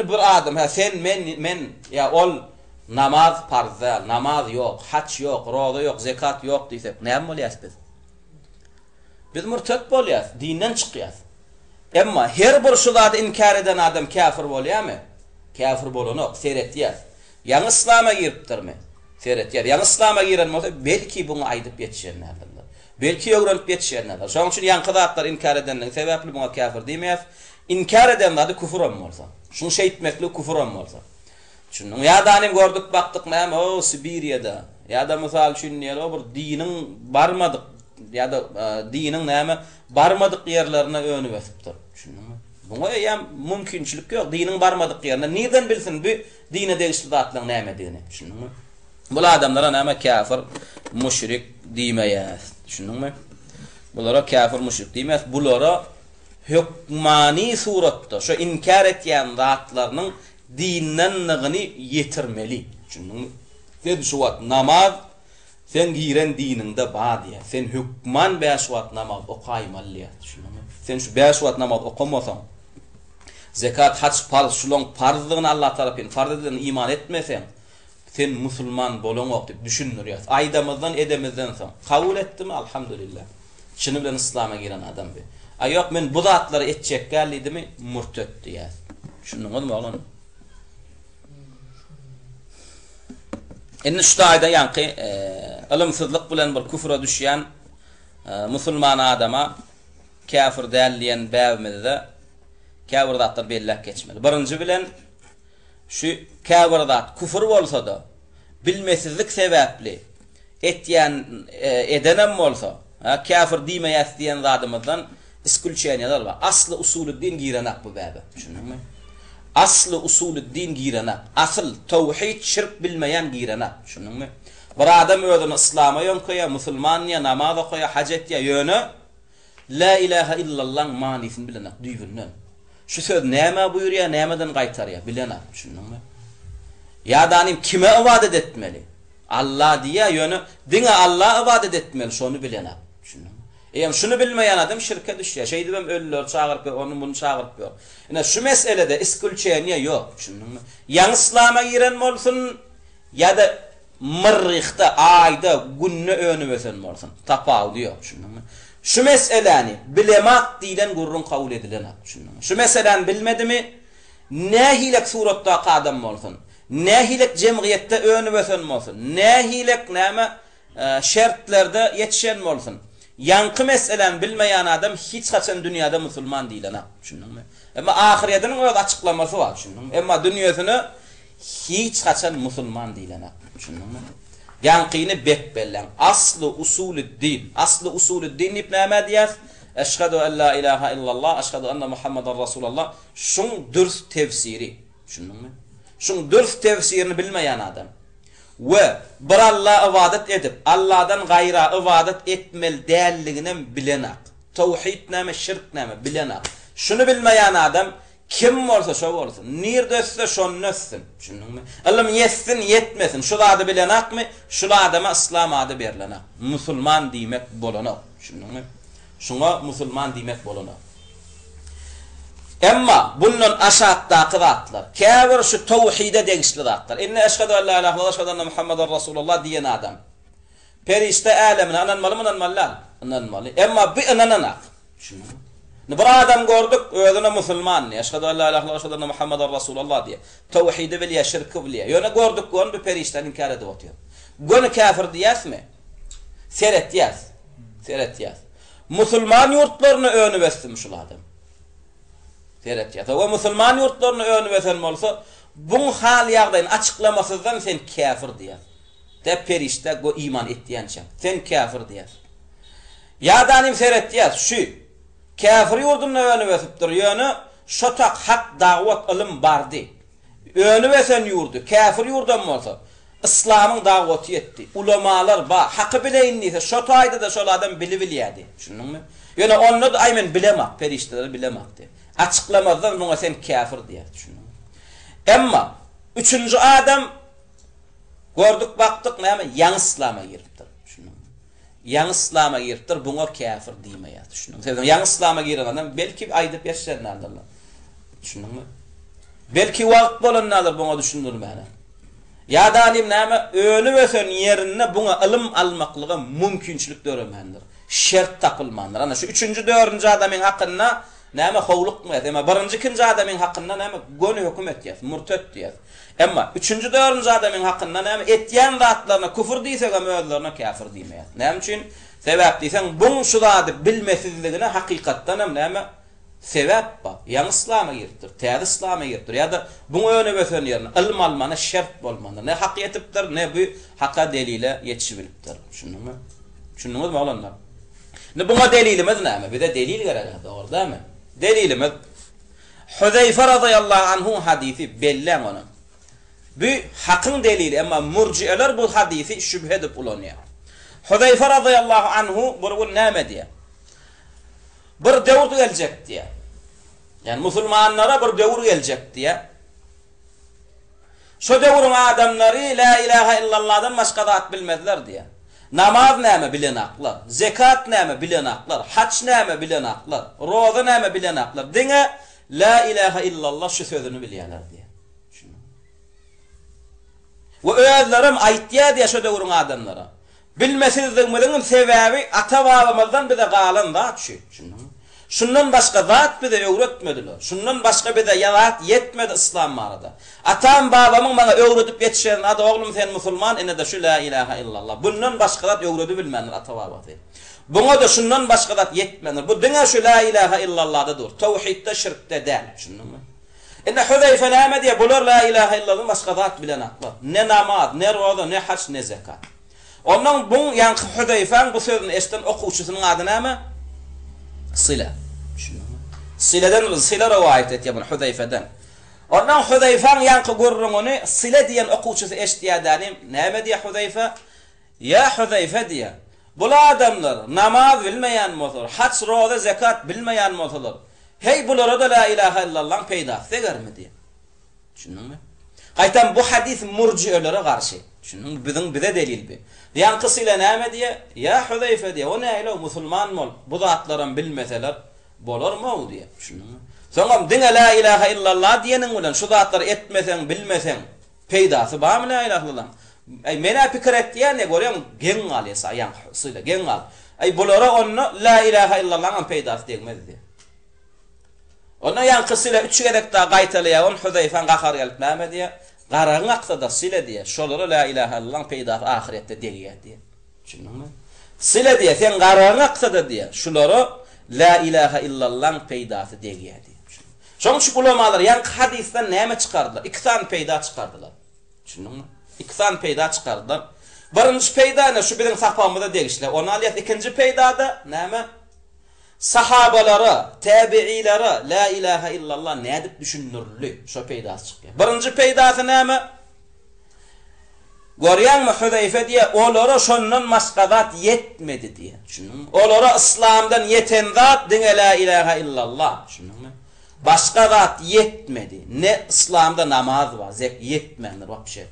bir adam ha sen men ya ol namaz farzal, namaz yok, haç yok, roza yok, zekat yok diýsek näme bolýas biz? Biz murtet bolýas, dinden çykýas. Emma her bir şu zady inkar eden adam kafir bolýarmy? Kafir bolanok, seretýär. Ýa-ni islama giripdirmi? Seret yer. Yani İslam'a giren bolsa belki bunu aýdyp ýetişenler. Belki öğrenip yetişenler. Şoň üçin ýanky zatlar inkar edenler sebäpli buňa kafir diýmeýär. İnkar edenler de küfür bolsa. Şunu şey etmekle küfür bolsa. Şunun ya da anim gördük baktık näme o Sibiriýada ya da mysal üçin ýere bir diniň barmadyk ya da diniň näme barmadyk ýerlerine önü basıpdyr. Şunun buňa ýa mümkinçilik ýok. Diniň barmadyk ýerine nerden bilsin bu dine degişli zatlaryň näme diýeni. Şunun bu adamlara näme kafir, müşrik diýmeýär. Şunun bulara kafir, müşrik diýmez. Bulara hükmani suratda şu inkar etýän zatlarynyň dinnenligini yetirmeli. Şunun sen şu wagt namaz sen giren dininde bar diýär. Sen hükman 5 wagt namaz okaýmaly. Şunun sen şu 5 wagt namaz okamasaň zekat, hac, farz şulaň farzlygyny Allah tarapyn farz edilen iman etmeseň sen musulman bolanok diýip düşünürýär. Aýdamyzdan edemizden soň kabul etdimi? Alhamdulillah. Şunu bilen İslam'a giren adam bir. Yok men bu zatları etjek gelidimi? Murtet diýär. Şunun mu oğlum? Indi şu aýda ýanky ilmsizlik bilen bir küfre düşýän musulman adama kafir däliýän bäbimizde kafir zatlar belläp geçmeli. Birinji bilen şu kafir zat küfür bolsa da bilmesizlik sebäpli etýän edenem bolsa kafir diýmeýär diýen zadymyzdan iskulçenler var. Aslı usulü din girenak bu bäbe. Şununmy? Aslı usulü din girenak. Asıl tawhid şirk bilmeyen girenak. Şununmy? Bir adam özüni İslam'a ýönköýär, musulmanýa, namaza goýar, hac etýär ýöne la ilaha illallah manisini bilenak, duýulnan. Şu söz näme buyurýar, nämeden gaýtarýar bilenak. Şununmy? Ýa-da kime ibadet etmeli? Allah diýär ýöne diňe Allah ibadet etmeli, şonu bilenak. Şunu bilmeyen adam şirke düşüyor. Şey dibem ölüler çağırıp onu bunu çağırıp. Yani şu meselede iskulçeniye yok. Yan İslam'a giren olsun ya da mırrıkta ayda günne önü vesen olsun. Tapav diyor. Şu meseleni bilemak diyen gurrun kabul edilen. Şu meseleni bilmedi mi ne hilek suratta kadam olsun. Ne hilek cemiyette önü vesen olsun. Ne hilek näme şertlerde yetişen olsun. Yankı meselen bilmeyen adam hiç kaçan dünyada musulman değil ana. Şunun ama ahiretin o açıklaması var şunun. Ama dünyasını hiç kaçan musulman değil ana. Şunun. Yankını bekbellen. Aslı usulü din. Aslı usulü din ibn Ahmed diyar. Eşhedü en la ilahe illallah, eşhedü enne Muhammeden Resulullah. Şun dürst tefsiri. Şunun. Şun dürst tefsirini bilmeyen adam. Ve bir Allah'a ibadet edip Allah'dan gayra ibadet etmel değerliğini bilenak. Tawhid näme, şirk näme bilenak. Şunu bilmeyen adam kim olsa şo olsun. Nirde össe şonu össün. Şununmy? Allah'ım yetsin yetmesin. Şu adı bilenak mı? Şu adama İslam adı berilenak. Musulman diýmek bolanak. Şununmy? Şuna musulman diýmek bolanak. Emma bunun aşağıdaki zatlar, kafir şu tawhide degişli zatlar. İnne eşhedü en la ilahe illallah, eşhedü enne Muhammeden Resulullah diyen adam. Perişte alemine ananmalı mı ananmalı? Ananmalı. Emma bir anananak. Bir adam gördük, özüne musulman. Eşhedü en la ilahe illallah, eşhedü enne Muhammeden Resulullah diye. Tawhide biliyor, şirki biliyor. Yöne gördük, onu bir perişten inkar edip otuyor. Gönü kafir diyez mi? Seret diyez. Seret diyez. Musulman yurtlarını önü bestim şu adam. Seret ya. O musulman yurtlarını önü vesen bolsa, bu hal ýagdaýyny açıklamasızdan sen kafir diýär. De perişte go iman etdiýänçe. Sen kafir diýär. Ýa-da seret diýär, şu kafir yurduny önü vesipdir. Ýöne şotak hak dawat ilim bardy. Önü vesen yurdu, kafir yurdan bolsa, İslamyň dawaty etdi. Ulamalar ba, haky bileýindi. Şotaýda da şol adam bilip bilýärdi. Şunuňmy? Ýöne onu da aýmen bilemek, perişteler bilemekdi. Açıklamazdan buna sen kafir diye düşünün. Emma üçüncü adam gördük baktık näme ýaňy İslam'a giripdir. Düşünün. Ýaňy İslam'a giripdir, buna kafir diýmeýär. Düşünün. Ýaňy İslam'a giren adam belki aýdyp ýaşaýanlar. Düşününmi? Belki wagt bolanlar buna düşündirmäne. Ya da näme ölü wesen ýerine buna ilim almaklygy mümkinçilik görmeýändir. Şert tapylmandyr. Ana şu 3-nji 4-nji adamyň hakynda näme howluk etmez. Ama birinji ikinji adamyň hakynda näme gönü hökm etýär, murtet diýär. Emma 3-nji 4-nji adamyň hakynda näme etýän zatlaryna küfür diýsek hem özlerine kafir diýmeýär. Näme üçin Sebäp diýsen, buň şu zady bilmesizligine hakykatdan hem näme sebäp bar. Ýa islama giripdir, täze islama giripdir. Ýa-da buň öne götüren ýerine ilm almana şert bolmanda. Ne hak ýetipdir, ne bu hakka delile ýetişip bilipdir. Şunuňmy? Şunuňmy olanlar? Ne buňa delilimiz näme? Bize delil gerek, dogry dämi? Delilimiz Huzayfa radıyallahu anhu hadisi bellen onu. Bu hakyň delili, emma murci'eler bu hadisi şübhe edip ulanýar. Huzayfa radıyallahu anhu bu näme diýär? Bir döwür geljek diýär. Yani musulmanlara bir döwür geljek diýär. Şu döwürün adamlary la ilahe illallah'dan başga zat bilmezler diýär. Namaz näme bilen aklar, zekat näme bilen aklar, haç näme bilen aklar, roza näme bilen aklar. Diňe la ilahe illallah şu sözünü bilýärler diýär. Ve özlerim aýtýar diýär şu döwürün adamlara. Bilmesizligimiziň sebäbi ata-babamyzdan bize galan zat şu. Şundan başga zat bize öwretmediler. Şundan başga bize ýalat yetmedi islam marada. Atam babamyň bana öwredip ýetişen, "Ada oglum sen musulman, ene de şu la ilahe illallah." Bundan başga zat öwredip bilmänler ata-babam. Buňa da şundan başga zat yetmänler. Bu diňe şu la ilahe illallah'dadır. Tawhidde, şirkde däl. Şunuňmy? Ene Huzayfa näme diýär? Bular la ilahe illallah'dan başga zat bilen aklar. Ne namaz, ne roza, ne haç, ne zekat. Ondan bu ýanky Huzayfaň bu sözüni eşden okuwçysynyň ady näme? Sila. Siladan sila rivayet etýär bunu Huzayfadan. Ondan Huzayfaň ýanky gurrungyny sila diýen okuwçysy eşdiýärdi. Näme diýär Huzayfa? Ya Huzayfa diýär. Bu adamlar namaz bilmeýän bolsalar, haç, roza, zekat bilmeýän bolsalar, hey bulara da la ilahe illallah peýda etsegermi diýär. Şunuňmy? Gaýtan bu hadis murci'elere garşy. Şunuň bize delil bi. Ýanky sila näme diýär? Ya Huzayfa diýär. O näle musulman bol. Bu zatlaryň bilmeseler bolarmy o diýär. Şunuň. Soňam diňe la ilahe illallah diýeniň bilen şu zatlary etmeseň, bilmeseň peýdasy barmy la ilahe illallah? Ay mena pikir etdiýär ne görýän geň alýasa ýan sila geň al. Ay bulara onu la ilahe illallah'ın peýdasy diýmez diýär. Ona ýanky sila 3 gerek da gaýtalýar. On Huzayfaň gahar gelip näme diýär? Garaň aqsada sila diýär. Şolara la ilahe illallah peýdasy ahiretde diýär diýär. Şunuňmy? Sila diýär, sen garaň aqsada diýär. Şolara la ilahe illallah'ın peýdasy diýär diýär. Şoň şu ulamalar ýanky hadisden näme çykardylar? 2 tane peýda çykardylar. Şunuňmy? 2 tane peýda çykardylar. Birinji peýda şu biziň sahpamyzda degişler. Onu alyat ikinji peýdada näme? Sahabalara, tabi'ilere la ilahe illallah ne edip düşünürlü şu peýdasy çykýar. Birinji peýdasy näme? Görýänmi Huzayfa diýär, olara şondan başga zat yetmedi diýär. Şunuňmy? Olara islamdan yeten zat diňe la ilahe illallah. Şunuňmy? Başga zat yetmedi. Ne islamda namaz var, zek yetmenler bak bir şey.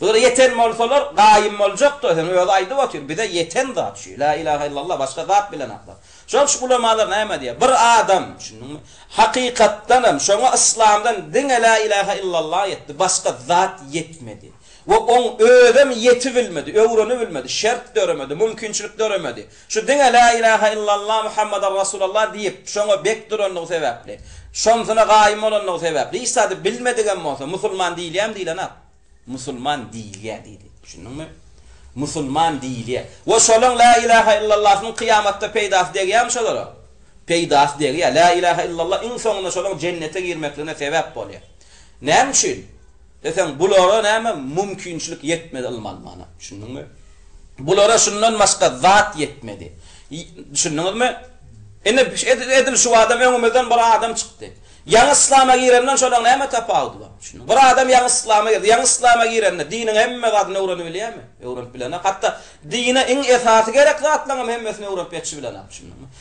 Bular yeten bolsalar gaýym boljak-da, sen öýle aýdyp otyr. Bize yeten zat şu. La ilahe illallah başga zat bilen aklar. Şol şu ulamalar näme diýär? Bir adam, şunuňmy? Hakykatdan hem şoňa islamdan diňe la ilahe illallah yetdi, başga zat yetmedi. Ve on öýdem yetip bilmedi, öwreni bilmedi, şert göremedi, mümkinçilik göremedi. Şu diňe la ilahe illallah Muhammadar Rasulullah diýip şoňa bek duranlygy sebäpli, şonsyna gaýym bolanlygy sebäpli, isady bilmedigen bolsa musulman diýilýär diýilen. Musulman diýilýär diýdi. Şunuňmy? Musulman diýilýär. Ve şolaň la ilahe illallah'ın kıyamatda peýdasy diýýärmi şolara? Peýdasy diýýär. La ilahe illallah insanyna şolaň cennete girmeklerine sebäp bolýar. Näme üçin? Desem bulara näme mümkinçilik yetmedi ilmanmana. Şunuňmy? Bulara şundan başga zat yetmedi. Şunuňmy? Ene edil şu adam öňümizden bir adam çykdy. Ýa islama girenden şolaň näme tapawdylar? Bir adam ýa islama girdi. Ýa islama girende diniň hemme gadyny öwrenip bilýärmi? Öwrenip bilen. Hatda dine iň esasy gerek zatlaryň hemmesini öwrenip ýetişip bilen.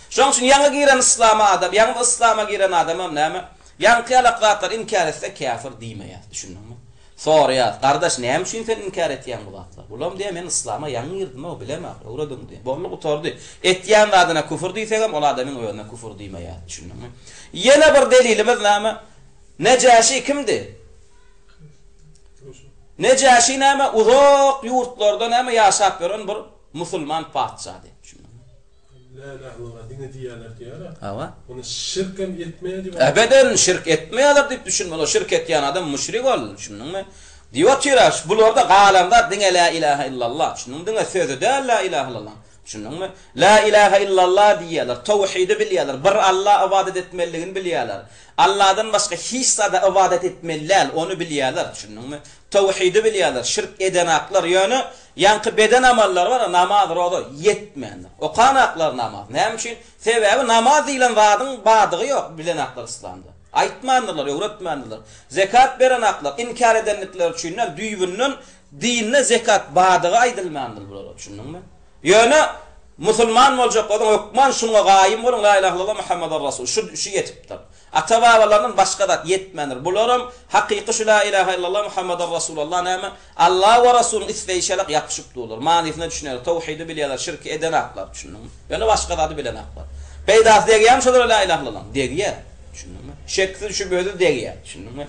Şoň üçin ýa giren islama adam, ýa islama giren adam näme? Ýa kıyalak zatlar inkar etse kafir diýmeýär. Düşündiňmi? Soraýar, gardaş näme üçin sen inkar etýän bu zatlar? Ulam diýär men islama ýa girdim, o bilemä, öwredim diýär. Bolly gutardy. Etýän zadyna küfür diýsegem, ol adamyň öýüne küfür diýmeýär. Düşündiňmi? Yine bir delilimiz näme? Necaşi kimdi? Necaşi näme? Uzak ýurtlarda näme ýaşap beren bir musulman padşahdy. La ilahe illallah dine diýerler diýär. Awa. Onu şirkem etmeýär diýip. Ebeden şirk etmeýärler diýip düşünmeli. O şirk etýän adam müşrik boldy. Şunuňmy? Diýýär, bularda galamda dine la ilahe illallah. Şunuň dine sözü de la ilahe illallah. Düşündüňmi? La ilahe illallah diýerler, tawhidi bilýärler, bir Allah ibadet etmeliligini bilýärler. Allah'dan başga hiç sada ibadet etmeliler, onu bilýärler, düşündüňmi? Tawhidi bilýärler, şirk eden aklar ýöne ýanky beden amallary bar, namaz, roza yetmeýänler. O kanaklar namaz. Näme üçin? Sebebi namaz diýilen zadyň badygy ýok bilen aklar İslamda. Aýtmandylar, öwretmändiler. Zekat beren aklar, inkar edenlikler üçinler düýbünnün dinine zekat badygy aýdylmandyr bular, düşündüňmi? Ýöne musulman boljak bolan hukman şuna gaýym bolan la ilahe illallah Muhammedur Rasul şu yetipdir. Ata-babalardan başga da yetmenir. Bularam haqiqy şu la ilahe illallah Muhammedur Rasulullah näme? Allah we Rasulun isleýşelek ýapyşyp durlar. Manysine düşünýär, tawhidi bilýärler, şirk eden aklar düşündüňmi? Ýöne başga da bilen aklar. Peýdas diýýär şol la ilahe illallah diýýär. Düşündüňmi? Şeksiz şu böyle diýýär. Düşündüňmi?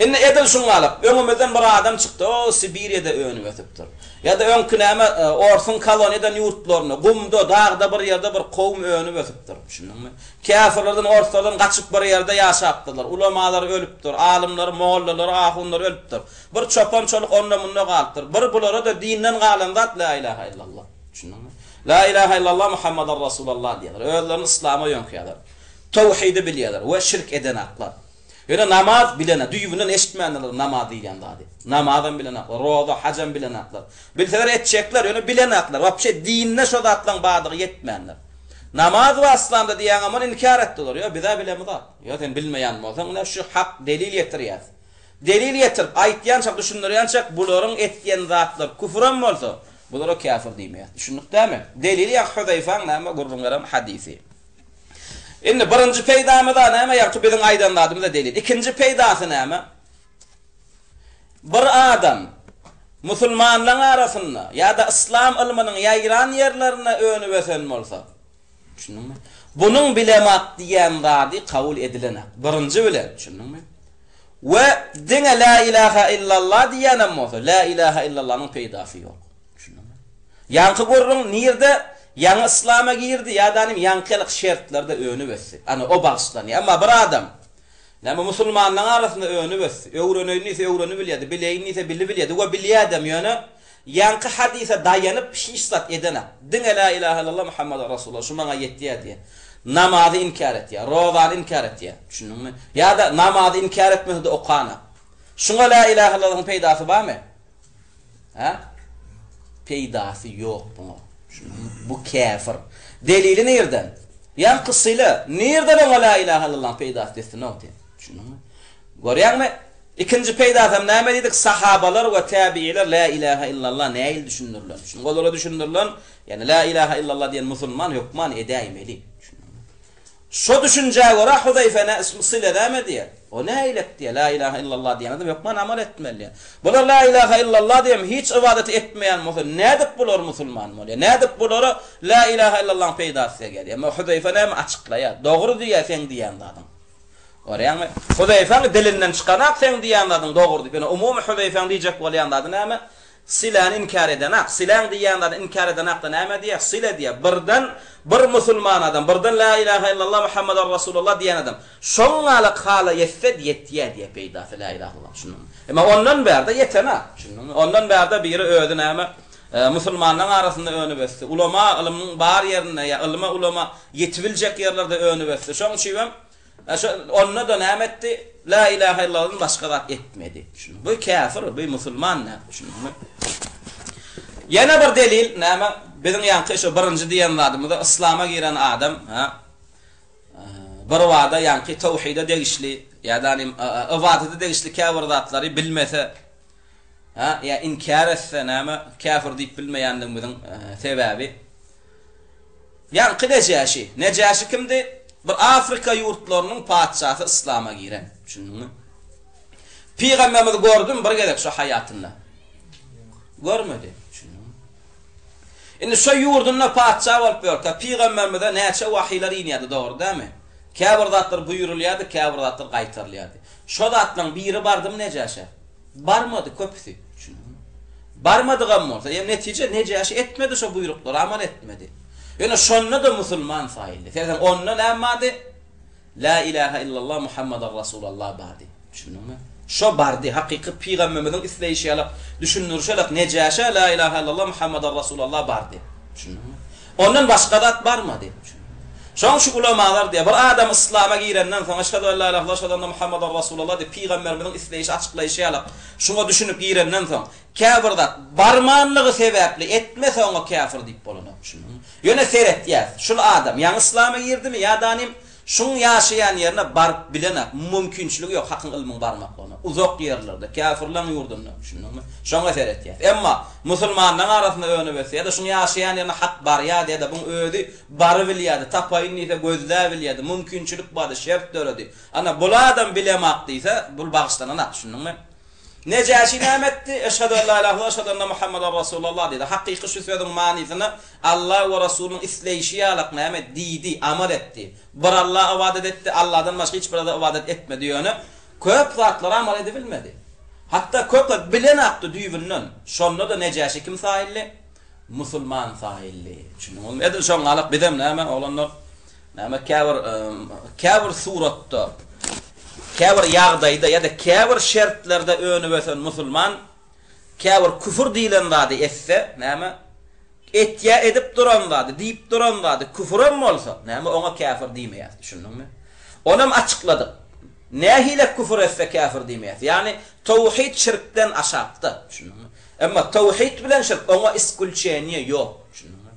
Inne edil şunlalyk. Öňümizden bir adam çykdy, o Sibiriýede öňüp ötüpdir. Ya da öňkünäme orsun koloniýadan ýurtlaryna, gumda, dagda bir ýerde bir kowm öňüp ötüpdir. Düşündüňmi? Käfirlerden ortadan gaçyp bir ýerde ýaşapdylar. Ulamalar ölüpdir, alimler, mollalar, ahunlar ölüpdir. Bir çopan çoluk onda munda galypdyr. Bir bulara da dinden galan zat la ilahe illallah. Düşündüňmi? La ilahe illallah Muhammedur Rasulullah diýerler. Özlerini İslama ýönkýärler. Tawhidi bilýärler we şirk eden aklar. Ýöne namaz bilene, düýbünden eşitmeýänler namaz diýen zady. Namazdan bilen aklar, roza, hajam bilen aklar. Bilseler etjekler, ýöne bilen aklar. Wapşe dinine şo zatlaň badygy yetmeýänler. Namaz we İslamda diýen aman inkar etdiler. Ýa bize bilemiz. Ýa sen bilmeýän bolsaň, ene şu hak delil ýetirýär. Delil ýetirip aýtýançak, düşündirýänçak bularyň etýän zatlar küfrem bolsa, bulara kafir diýmeýär. Düşündikmi? Delil ýa Hudayfaň näme gurrungaram hadisi. Indi birinci peýdamyda näme ýa-da biziň aýdanladymyzda delil. İkinji peýdasy näme? Bir adam musulmanlaryň arasynda ýa-da İslam ilminiň ýaýran ýerlerine öňüp ösen bolsa, düşündiňmi? Bunyň bilemek diýen zady kabul edilen. Birinji bilen, düşündiňmi? We diňe la ilahe illallah diýenem bolsa, la ilahe illallah'nyň peýdasy ýok. Düşündiňmi? Ýanky gurrun nirde Ýa-ni İslama girdi, ýa-da ýankylyk şertlerde öňüp ösdi. Ana o bagşlanýar. Amma bir adam näme musulmanlaryň arasynda öňüp ösdi. Öwrenýänisi öwreni bilýärdi, bilýänisi bilýärdi. We bilýärdem ýöne ýanky hadise daýanyp şişsat edene. Diňe la ilahe illallah Muhammedur Rasulullah şu maňa ýetýär diýe. Namazy inkar etýär, rozany inkar etýär. Düşündiňmi? Ýa-da namazy inkar etmehdi okana. Şuňa la ilahe illallah'ın peýdasy barmy? Ha? Peýdasy ýok bu. Bu kafir. Delili nereden? Yan kısıyla nereden la ilahe illallah peýdas etdi nokta. Şunu. Görýärmi? İkinji peýdasam näme diýdik? Sahabalar we tabiiler la ilahe illallah näil düşünürler. Şunu golara düşünürler. Yani la ilahe illallah diýen musulman hukman edäýmeli. Şo düşünjäge görä Hudayfa'na ismisiyle näme diýär? O näil etdi? La ilahe illallah diýen adam hukman amal etmeli. Bular la ilahe illallah diýem hiç ibadet etmeýän musulman. Nädip bular musulman bolýar? Nädip bular la ilahe illallah peýdasy gelýär? Ama Hudayfa näme açyklaýar? Dogry diýär sen diýen adam. Görýärmi? Hudayfa dilinden çykanak sen diýen adam dogry. Yani umumy Hudayfa diýjek bolýan adam näme? Silany inkar edenak, silan diýenden inkar edenak da näme diýär? Sila diýär. Birden bir musulman adam, birden la ilahe illallah Muhammedur Rasulullah diýen adam. Şoňaly hala yetdi ýetýär diýär peýdasy la ilahe illallah. Şunu. Ama ondan bärde ýetene. Şunu. Ondan bärde biri öýdi näme? Musulmanlaryň arasynda öňüp ösdi. Ulama ilmiň bar ýerine, ýa ilme ulama ýetibiljek ýerlerde öňüp ösdi. Şoň üçin onna da näme etdi? La ilahe illallah'ın başga zat etmedi. Şunu. Bu kafir, bu musulman näme? Şunu. Yana bir delil näme? Biziň ýanky şu birinji diýen zadymyzda İslama giren adam, ha? Bir wada ýanky tawhida degişli, ýa-da ibadete degişli kafir zatlary bilmese, ha? Ya inkar etse näme? Kafir diýip bilmeýändigimiň sebebi. Ýanky Nejaşi kimdi? Bir Afrika ýurtlarynyň padşahı İslama giren. Düşündiňmi? Peýgamberimiz gördüm bir gelek şu hayatynda. Görmedi. Indi şu ýurduna padşah bolup ýörkä, peýgamberimize näçe wahylar inýärdi, dogry dämi? Käbir zatlar buýrulýardy, käbir zatlar gaýtarylýardy. Şo zatlaryň biri bardymy Nejaşi? Barmady köpüsi. Barmadygan bolsa, ýa netije Nejaşi etmedi şo buýruklary, amal etmedi. Ýöne şonda da musulman saýyldy. Sen onna näme? La ilahe illallah Muhammedur Rasulullah bardy. Düşündiňmi? Şo bardy, hakyky peýgamberimiziň isleýişi alap, düşünürşelek Nejaşi la ilahe illallah Muhammedur Rasulullah bardy. Düşündiňmi? Ondan başka dat barma diye. Şoň şu ulamalar diye bir adam İslam'a girenden soň eşhedü en la ilahe illallah Muhammeden Rasulullah diye peýgamberimiň isleýişi açyklaýşy ýalyp şuňa düşünüp girenden soň kafir dat barmanlygy sebäpli etmese oňa kafir diýip bolanok. Ýöne seret ýaz. Şul adam ýa İslam'a girdimi ýa danim şun ýaşaýan ýerine barıp bilenek mümkinçiligi ýok hakyň ilmiň barmak bolana. Uzak ýerlerde kafirlaň ýurdunda düşündiňmi? Şoňa seret ýaz. Emma musulmanlaryň arasynda öňe berse ýa-da şun ýaşaýan ýerine hak bar ýa-da bu özi bary bilýärdi, tapaýyn diýse gözlä bilýärdi, mümkinçilik bardy, şert döredi. Ana bu adam bilemek diýse bul bagışlanan düşündiňmi? Necaşi nämetdi? Eşhedü en la ilahe illallah eşhedü enne Muhammeden Rasulullah diýdi. Hakyky şu sözüň manysyny Allah we Rasulunyň isleýişi ýalyk näme diýdi, amal etdi. Bir Allah ibadet etdi, Allahdan başga hiç bir adam ibadet etmedi ýöne köp zatlar amal edibilmedi. Hatta köpler bilen akdy düýbünden. Şonda da Necaşi kim sahilli? Musulman sahilli. Çünki edil şoň alyp bidem näme olanlar näme kawr suratda kawr ýagdaýda ýa-da kawr şertlerde öňe besen musulman kawr küfür diýilen zady etse näme etýä edip duran zady diýip duran zady küfürem bolsa näme oňa kafir diýmeýär düşündiňmi? Onam açykladyk. Nähile küfür etse kafir diýmeýär. Ýani tawhid şirkden aşapdy düşündiňmi? Emma tawhid bilen şirk oňa iskulçenýe ýok düşündiňmi?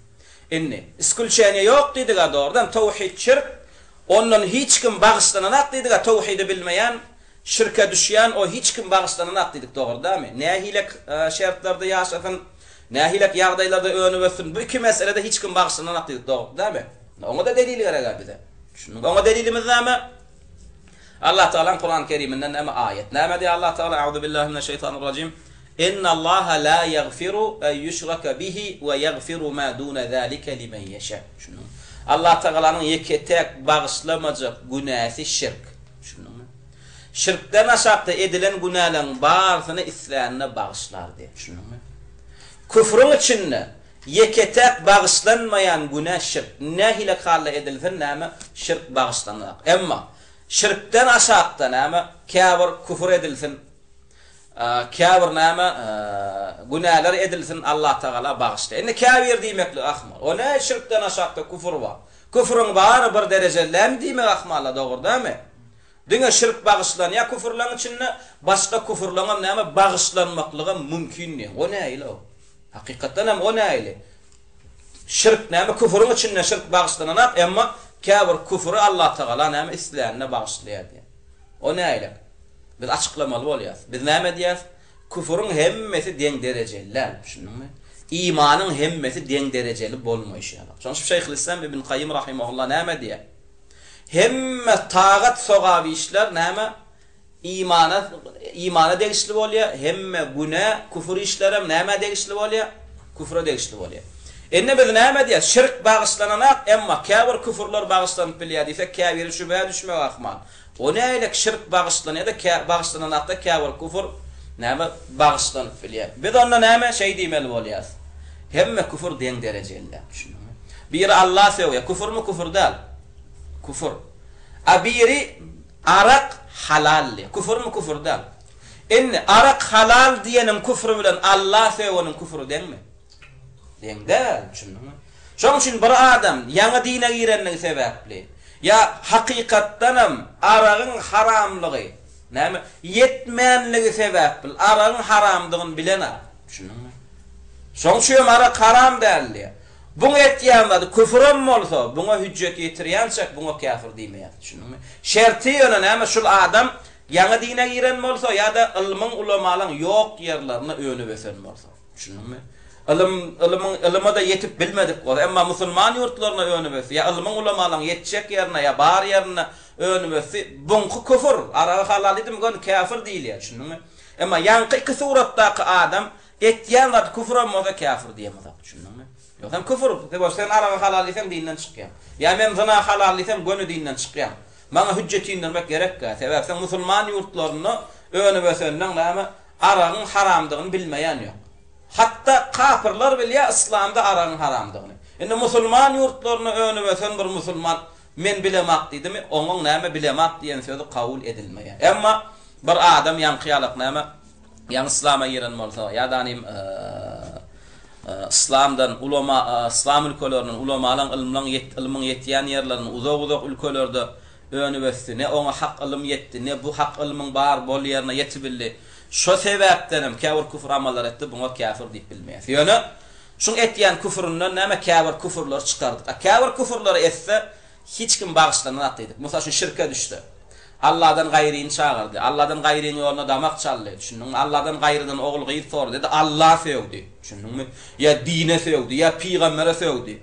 Inni iskulçenýe ýok diýdiga doğrudan tawhid şirk ondan hiç kim bağışlananak diýdiga tawhidi bilmeýän, şirke düşýän o hiç kim bağışlananak diýdik dogry dämi? Nähilek şertlerde ýaşasyn, nähilek ýagdaýlarda öňe ösün. Bu iki meselede hiç kim bağışlananak diýdik dogry dämi? Oňa da delili gerek bize. Şunu oňa delilimiz näme? Allah Taala Kur'an-ı Kerim'inden näme ayet. Näme diýär Allah Taala? Euzu billahi mineşşeytanirracim. İnnallaha la yaghfiru en yushraka bihi ve yaghfiru ma duna zalika limen yasha. Şunu Allah Taala'nın yeketek bağışlamajak günäsi şirk. Şunmy? Şirkden aşakda edilen günälerin barsyny isläne bağışlar diýip. Şunmy? Küfrün içinde yeketek bağışlanmayan günä şirk. Nähile halla edilsen näme şirk bağışlanmak. Emma şirkden aşakda näme kafir küfür edilsin. Kafir näme günäler edilsin Allah Taala bağışlar. Indi kafir diýmekli ahmal. O ne şirkden aşakda küfür var. Küfrün bari bir derejelem diýmek ahmalla dogry dämi? Diňe şirk bağışlan ya küfürlaň içinde başga küfürlaňa näme bağışlanmaklygy mümkin näme? O näile o? Hakykatdan hem o näile? Şirk näme küfürün içinde şirk bağışlananak emma kafir küfrü Allah Taala näme isläne bağışlaýar diýär. O näile? Biz açıklamalı bolýar. Biz näme diýär? Küfrün hemmesi deň derejeler, düşündiňmi? İmanın hemmesi deň dereceli bolmaýşy. Şoňa Şeyhülislam İbn Kayyim rahimehullah näme diýär? Hemme tagat sogaby işler näme? İmana degişli bolýar, hemme günä, küfür işlerem näme degişli bolýar? Küfre degişli bolýar. Enne biz näme diýär? Şirk bağışlananak emma kafir küfürler bağışlanyp bilýär diýse kafir şübhä düşmek ahmal. O näile şirk bağışlanýar da bağışlananakda kafir küfür näme bağışlanyp bilýär. Biz onda näme şey diýmeli bolýar? Hemme küfür deň derejeler. Bir Allah söýär, küfür mü küfür däl? Küfür. Abiri arak halal. Küfür mü küfür däl? Inni arak halal diýenin küfrü bilen Allah söýänin küfrü deňmi? Deň däl, düşündiňmi? Şoň üçin bir adam ýa-da dine girenden sebäpli ya hakykatdan hem aragyň haramlygy, näme? Yetmänligi sebäpli aragyň haramdygyny bilenär. Düşündiňmi? Şoň şu arak haram däldi. Bunu etýänler küfrüm bolsa, buna hüccet ýetirýänçek buna kafir diýmeýär. Düşündiňmi? Şerti ýöne näme şul adam ýa-da dine giren bolsa ýa-da ilmiň ulamalaryň ýok ýerlerine öňe besen bolsa. Düşündiňmi? Ilma da yetip bilmedik bol. Emma musulman ýurtlaryna öňe besen, ýa ilmiň ulamalaryň ýetjek ýerine ýa bar ýerine öňe besen, bunky küfür, aragy halal edip gon kafir diýilýär. Düşündiňmi? Emma ýanky iki suratdaky adam etýänler küfür bolsa kafir diýemez. Düşündiňmi? Ýok hem küfür, sen aragy halal etsem dinden çykýar. Ya men zina halal etsem gönü dinden çykýar. Maňa hüccet indirmek gerek ka. Sebäp sen musulman ýurtlaryny öňe besenden näme aragyň haramdygyny bilmeýän ýok. Hatta kafirler bilýär İslamda aragyň haramdygyny. Indi musulman ýurtlaryny öňe besen bir musulman men bilemek diýdimi? Oňa näme bilemek diýen sözi kabul edilmeýär. Emma bir adam ýanky ýalyk näme ýa İslam'a giren bolsa ýa-da İslamdan ulama İslam ülkelerinin ulamalan ilmin yetýän ýerlerini uzak ülkelerde önübesdi. Ne ona hak ilim yetti, ne bu hak ilmin bar bol yerine yetibildi. Şo sebäpden käbir küfür amallar etdi, buňa kafir diýip bilmeýär. Ýöne şuň etýän küfründen näme käbir küfürler çykardyk. Käbir küfürleri etse hiç kim bagışlanan atdyk. Mesela şu şirke düştü. Allah'dan gayrini çağırdı. Allah'dan gayrini yoluna damak çaldı. Düşündün mü? Allah'dan gayrıdan oğul gıyır sordu dedi. Allah sevdi. Düşündün mü? Ya dine sevdi, ya peygambere sevdi.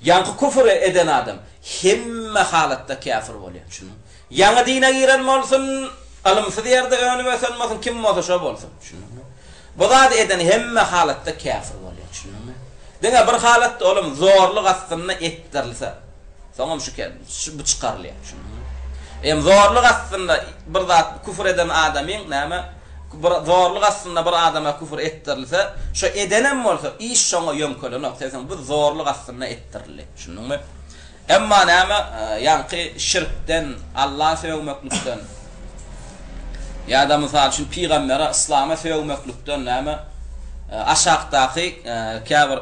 Yankı küfür eden adam hemme halatta kafir oluyor. Düşündün mü? Yanı dine giren olsun, alımsız yerde önüme olsun, kim olsa şo olsun. Düşündün mü? Bu da eden hemme halatta kafir oluyor. Düşündün mü? Dene bir halatta oğlum zorluk aslında ettirilse. Sonra bu çıkarılıyor. Düşündün mü? Zorluk aslında bir zat küfür eden adamın näme zorluk aslında bir adama küfür ettirilse şu edenem bolsa iş şoňa ýöňkelenok sen bu zorluk aslında ettirildi. Şunuňmy? Emma näme ýanky şirkden, Allah sevmeklikden ýa-da mysal üçin peýgambere, İslama sevmeklikden näme aşaqdaky käbir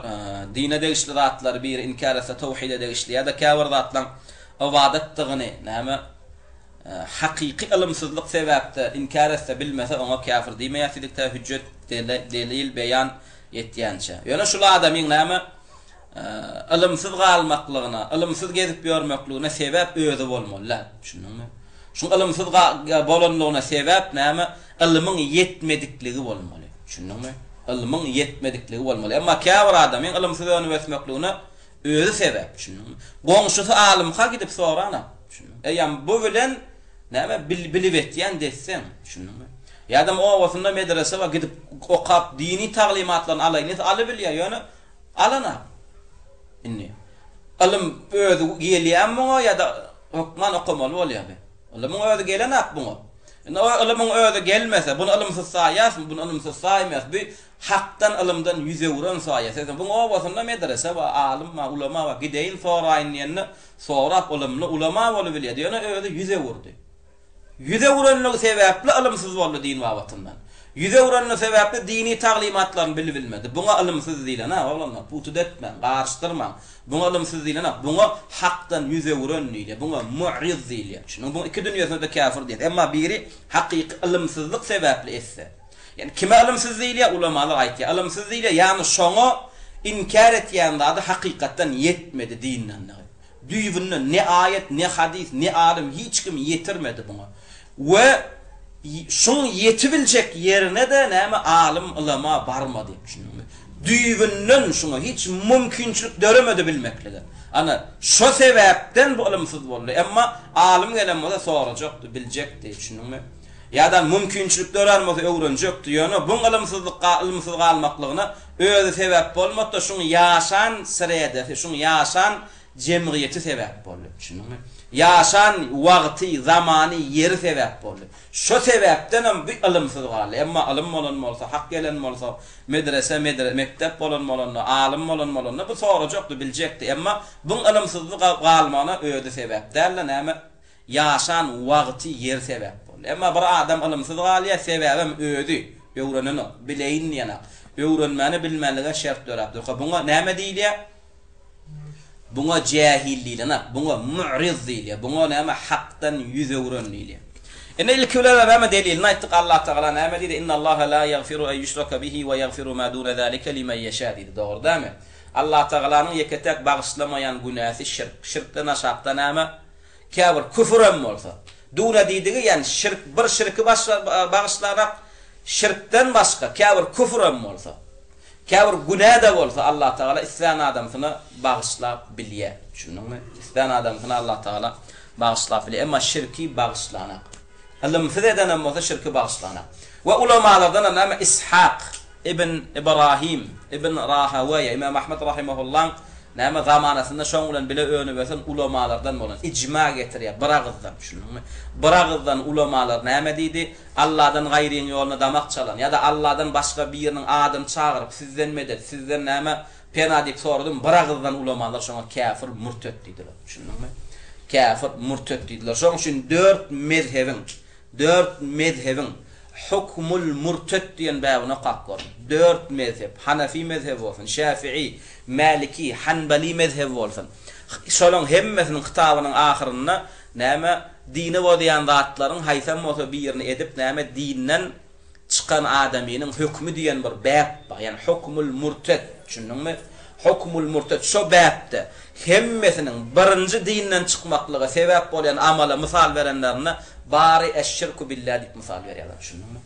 dine degişli zatlar bir inkar etse tawhid degişli ýa-da käbir zatlaryň ibadatdygyny näme hakiki ilimsizlik sebäpde inkar etse bilmese ona kafir diýmeýärsidikde hüccet delil beyan etýänçe. Ýöne şol adamyň näme ilimsiz galmaklygyna, ilimsiz gezip ýörmekligine sebäp özi bolmaly. Düşündüňmi? Şu ilimsiz bolanlygyna sebäp näme ilmiň yetmedikligi bolmaly. Düşündüňmi? Ilmiň yetmedikligi bolmaly. Emma kafir adamyň ilimsiz öňübesmekligine özi sebäp. Düşündüňmi? Goňşusy alimha gidip sorana. Eýam bu bilen näme bilip etýän desem, düşündüňmi? Ýa-da owasynda medrese we gidip okap dini taglimatlaryny alaýny alybilýär, ýöne alana. Inni. Alim özi gelýän muňa ýa-da hukman okamaly bolýar. Alim özi gelenap buňa. Indi alim özi gelmese, bunu alimsiz saýas, bunu alimsiz saýmas. Bu hakdan alimdan ýüze wuran saýas. Bu owasynda medrese we alim we ulama we gideýin soraýyn ýene sorap alimli ulama bolup bilýär. Ýöne özi ýüze wurdy. Yüze vuranlyk sebäpli ilimsiz boldy din wagtyndan. Yüze vuranlyk sebäpli dini taglimatlaryny bilmedi. Buňa ilimsiz diýilen, ha, oglanlar, putu detme, garşdyrma. Buňa ilimsiz diýilen, buňa hakdan yüze vuran diýilen, buňa mu'riz diýilen. Şunu bu iki dünýäsinde kafir diýer. Emma biri hakyky ilimsizlik sebäpli etse. Yani kime ilimsiz diýilen ulamalar aýtýar. Ilimsiz diýilen, ýani şoňa inkar etýän zat hakykatdan yetmedi dinden. Düýbünde ne ayet, ne hadis, ne alim hiç kim yetirmedi buňa. Ve şun yetibilecek yerine de näme alim ulama barmadı. Düýbünden şuna hiç mümkinçilik döremedi bilmeklige. Ana şu sebäpden bu ilimsiz boldy. Emma alim gelen bolsa sorajakdy, biljekdi, düşündiňmi? Ýa-da mümkinçilik dörelmese öwrenjekdi. Ýöne bu ilimsiz galmaklygyna özi sebäp bolmady, şuň ýaşan sirede, şuň ýaşan jemgyýeti sebäp boldy. Düşündiňmi? Yaşan wagty, zamany, yeri sebäp boldy. Şo sebäpden hem bir ilimsiz galy. Emma ilim bolan bolsa, hak gelen bolsa, medrese, mektep bolan bolanda, alim bolan bu sorajakdy, biljekdi. Emma bu ilimsizlik galmana öýde sebäp. Dälle näme? Yaşan wagty, yer sebäp boldy. Emma bir adam ilimsiz galýa sebäbim öýdi. Öwreneni, bileýin ýana. Öwrenmäni bilmälige şert dörapdyr. Buňa näme diýilýär? Buňa jahillikle, buňa mu'riz diýilýär. Buňa näme hakdan ýüze wuran diýilýär. Ene ilkiler näme delil? Näýtdik Allah Taala näme diýdi? Innallaha la yaghfiru an yushraka bihi we yaghfiru ma duna zalika limen yasha diýdi. Dogry-dämi? Allah Taalanyň ýeketek bagyşlamaýan günäsi şirk. Şirkden aşakda näme? Käbir küfrem bolsa. Duna diýdigi, ýani şirk bir şirki bagyşlarak şirkden başga käbir küfrem bolsa. Käbir günah da bolsa Allah Taala islan adamsyny bagyşlap bilýär. Düşündiňmi? Islan adamsyny Allah Taala bagyşlap bilýär. Emma şirki bagyşlanak. Ilimsiz eden bolsa şirki bagyşlanak. Ve ulamalardan näme İshaq ibn İbrahim ibn Rahawayh İmam Ahmed rahimehullah näme zamanasynda şoň bilen bile önübesen ulamalardan bolan icma getirýär. Biragızdan, düşündiňmi? Biragızdan ulamalar näme diýdi? Allah'dan gaýryň ýoluna damak çalan ya da Allah'dan başga biriniň adyny çağıryp sizden medet, sizden näme pena diýip sordum. Biragızdan ulamalar şoňa kafir, murtet diýdiler. Düşündiňmi? Kafir, murtet diýdiler. Şoň üçin dört mezhebin hukmul murted diyen bäbine qaqqor. 4 mezhep, Hanafi mezhebi bolsun, Şafii, Maliki, Hanbali mezhebi bolsun. Şolon hemmesinin kitabynyň ahyrynda näme dini bolýan zatlaryň haýsam bolsa birini edip näme dinden çıkan adamynyň hükmü diyen bir bäp bar. Yani hukmul murted, düşündiňmi? Hukmul murted şo bäpde hemmesinin birinci dinden çıkmaklyga sebäp bolýan amala misal berenlerine bari eşşirku billah dip misal berýärler, düşündiňmi?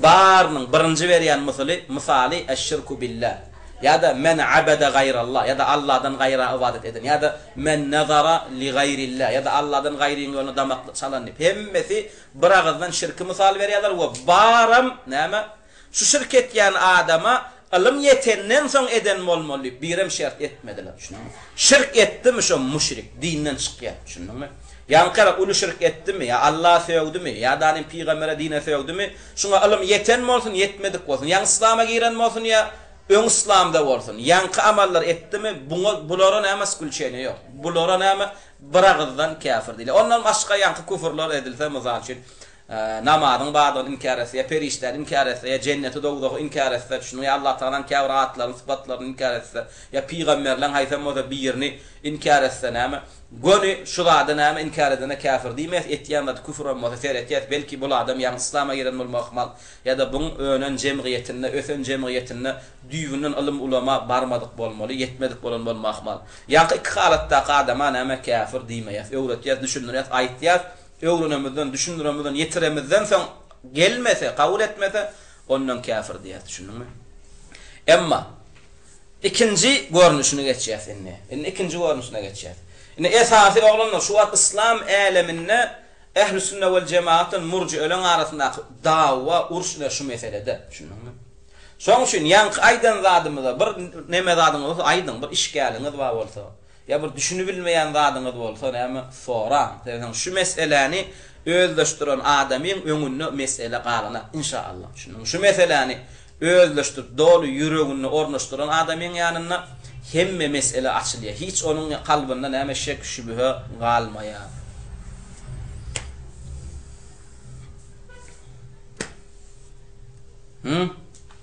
Barnyň birinci berýän misali eşşirku billah. Ya da men abada gayrallah, ya da Allah'dan gayra ibadet eden, ya da men nazara li gayrillah, ya da Allah'dan gayrinin yoluna damak çalan. Hemmesi bir ağızdan şirki misal berýärler we baram näme şu şirk etýän adama ilim yetenden soň eden bolmaly, birem şert etmediler, düşündiňmi? Şirk etdimi şo müşrik, dinden çykýar, düşündiňmi? Yani qara ulu şirk etdimi, ya Allah söýdimi, ya da anin peýgambere dine söýdimi, şoňa ilim yeten bolsun, yetmedik bolsun, ýa islama giren bolsun, ya ön İslamda bolsun, yankı amallar etdimi, bulara näme skulçene ýok. Bulara näme bir ağızdan kafir diýil. Ondan başga yankı küfürler edilse, mysal üçin namazyň bagdyny inkar etse, perişleri inkar etse, ya cenneti dogdogy inkar etse, şunu ya Allah Taala'nın käwratlaryny, sypatlaryny inkar etse, ya peýgamberleň haýsam bolsa birini inkar etse näme, goni şu zady näme inkar edene kafir diýmez, etýän zat küfür bolsa seretýär, belki bu adam ýa islama giren bolmakmal, ya da buň önen jemgyýetinde, ösen jemgyýetinde düýünden ilim ulama barmadyk bolmaly, yetmedik bolan bolmakmal. Ýa-da iki halatda adama näme kafir diýmeýär, öwretýär, düşünýär, aýtýar. Öwrenemizden, düşündüremizden, yetiremizden soň gelmese, kabul etmese, ondan kafir diýär, düşündiňmi? Emma ikinji görnüşüne geçýär indi. Indi ikinji görnüşüne geçýär. Indi esasy oglanlar şu wagt İslam äleminde Ehl-i Sünnet we Cemaat'ın murci'eleň arasyndaky dawa, urşuna şu meselede, düşündiňmi? Şoň üçin ýanky aýdan zadymyza bir neme zadyňyz bolsa, aýdyn bir işgäliňiz bar bolsa, ya bir düşünüp bilmeýän zadyňyz bolsa, näme soran. Täzem şu meseleni özleşdiren adamyň öňünde mesele galana inşallah. Şu meseleni özleşdirip dolu yüregini ornaşdyran adamyň ýanyna hemme mesele açylýar. Hiç onuň kalbynda näme şek şübhe galmaýar.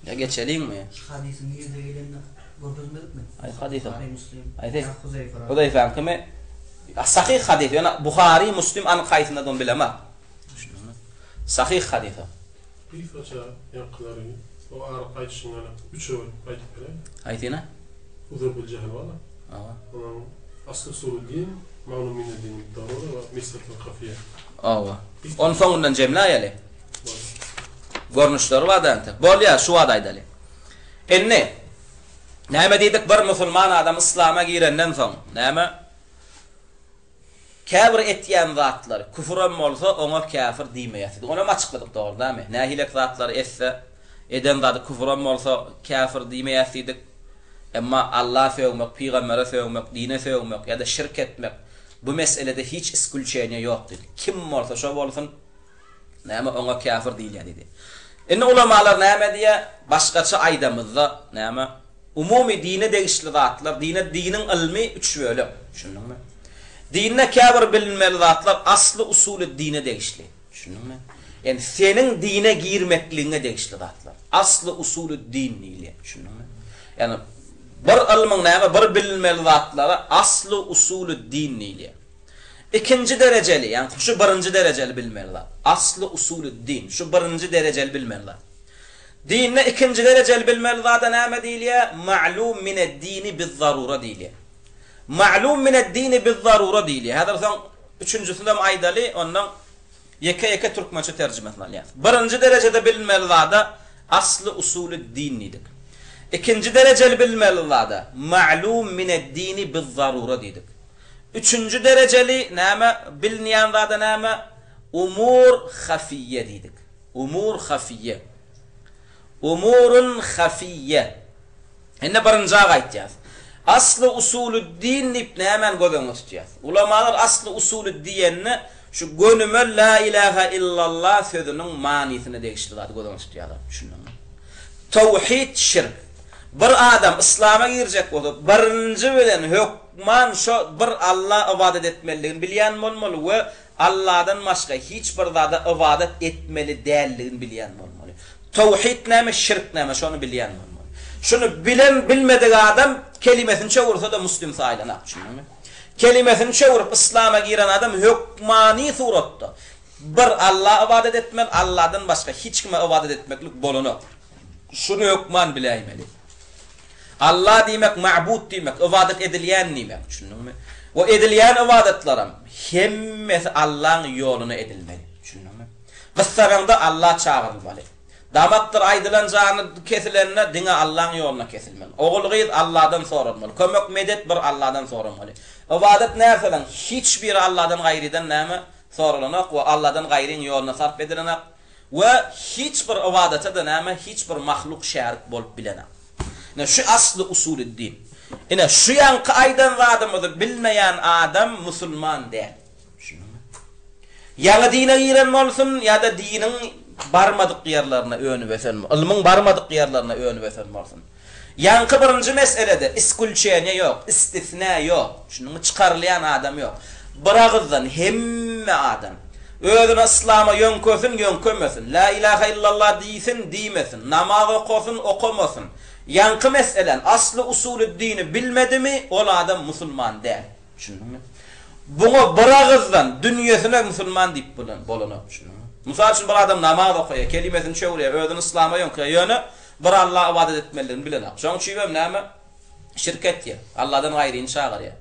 Ya geçelim mi? Hadisin yüzde gelenini görmezmedik mi? Ay hadis o. Ay Hudayfa kimi? Sahih hadis. Yani Buhari, Müslim an kaydında don bilema. Sahih hadis o. Bir faça yankılarını, o ağır kayıtışınlarına 3 öğün kayıt bile. Aytina? Uzur bil cehil valla. Ava. Aslı usulü din, ma'lumine din darura ve misletin kafiye. Ava. Onun sonundan cemla ayali. Görnüşleri var da ente. Bol ya şu adaydalı. Enne näme diýdik bir musulman adam İslam'a girenden soň näme kafir etýän zatlar küfür bolsa oňa kafir diýmeýär. Onu açykladyk dogry, nähilek zatlar etse eden zat küfür bolsa kafir diýmeýär. Emma Allah söýmek, peýgambere söýmek, dine söýmek ya da şirk etmek bu meselede hiç iskulçeýne ýokdur. Kim bolsa şo bolsun näme oňa kafir diýilýär dedi. Indi ulamalar näme diýe başgaça aýdamyzda näme umumi dine degişli zatlar, dinin ilmi 3 bölüm. Düşündiňmi? Dinne kafir bilinmeli zatlar aslı usulü dine degişli. Düşündiňmi? Yani senin dine girmekliğine degişli zatlar. Aslı usulü din diýilýär. Düşündiňmi? Yani bir ilmiň näme bir bilinmeli zatlara aslı usulü din diýilýär. İkinci dereceli, yani şu birinci dereceli bilmeliler. Aslı usulü din, şu birinci dereceli bilmeliler. Dinne ikinci dereceli bilmeliler da näme diýilýär? Ma'lum mined-dini biz-zarura diýilýär. Ma'lum mined-dini biz-zarura diýilýär. Häzir soň üçüncüsinde aýdaly, ondan yeke türkmençe terjime etmeliyär. Birinci derecede bilmeliler da aslı usulü din diýdik. İkinci dereceli bilmeliler da ma'lum mined-dini biz-zarura diýdik. Üçüncü dereceli näme bilmeýän zada näme umur hafiye diýdik. Umur hafiye. Umurun hafiye. Enne birinji aýtýar. Aslı usulü din diýip näme gözeňe tutýar. Ulamalar aslı usulü diýenni şu gönüme la ilaha illallah sözüniň manysini degişdirýär, gözeňe tutýarlar. Düşündiňmi? Tawhid şirk. Bir adam İslam'a girecek bolsa birinji bilen hükman şu bir Allah ibadet etmeliligini bilýän bolmaly we Allah'dan başga hiç bir zada ibadet etmeli dälligini bilýän bolmaly. Tevhid näme, şirk näme şonu bilýän bolmaly. Şunu bilen bilmedik adam kelimesini çevirse da muslim saylanak, düşündüňmi? Kelimesini çevirip İslam'a giren adam hükmani suratda bir Allah ibadet etmel, Allah'dan başka hiç kime ibadet etmeklik bolunu. Şunu hükman bileýmeli. Allah demek, ma'bud demek, ibadet edilýän demek, düşündüňmi? O edilýän ibadetlerim hemmesi Allah'ın yoluna edilmeli, düşündüňmi? Kıssabanda Allah çağırılmaly. Damaktır aydylan jany kesilenine diňe Allah'ın yoluna kesilmeli. Oğul gyz Allah'dan soranmaly. Kömek medet bir Allah'dan soranmaly. İbadet näselen hiçbir Allah'dan gayriden näme sorulanak we Allah'dan gayrin yoluna sarf edilenak we hiçbir ibadete de näme hiçbir mahluk şerik bolup bilenak. Ne şu aslı usulü din. Ine şu yankı aydan adamı bilmeyen adam musulman değil. Ya dine giren olsun ya da dinin barmadık yerlerine önü vesen, ilmin barmadık yerlerine önü vesen olsun. Yankı birinci meselede iskulçene yok, istisna yok. Şunu çıkarlayan adam yok. Bırağızdan hemme adam özüne İslam'a yönkösün, yönkömesin. La ilahe illallah diyesin, diyemesin. Namaz okusun, okumasın. Yankı meselen aslı usulü dini bilmedi mi o adam musulman değil. Düşündün mü? Bunu bırağızdan dünyasına musulman deyip bolunu. Misal için bir adam namaz okuyor, kelimesini çeviriyor, özüne İslam'a yönköyor, yönü bir Allah'a ibadet etmelilerini bilenek. Şonu çiğbem näme? Şirket diye. Allah'dan gayri çağır ya.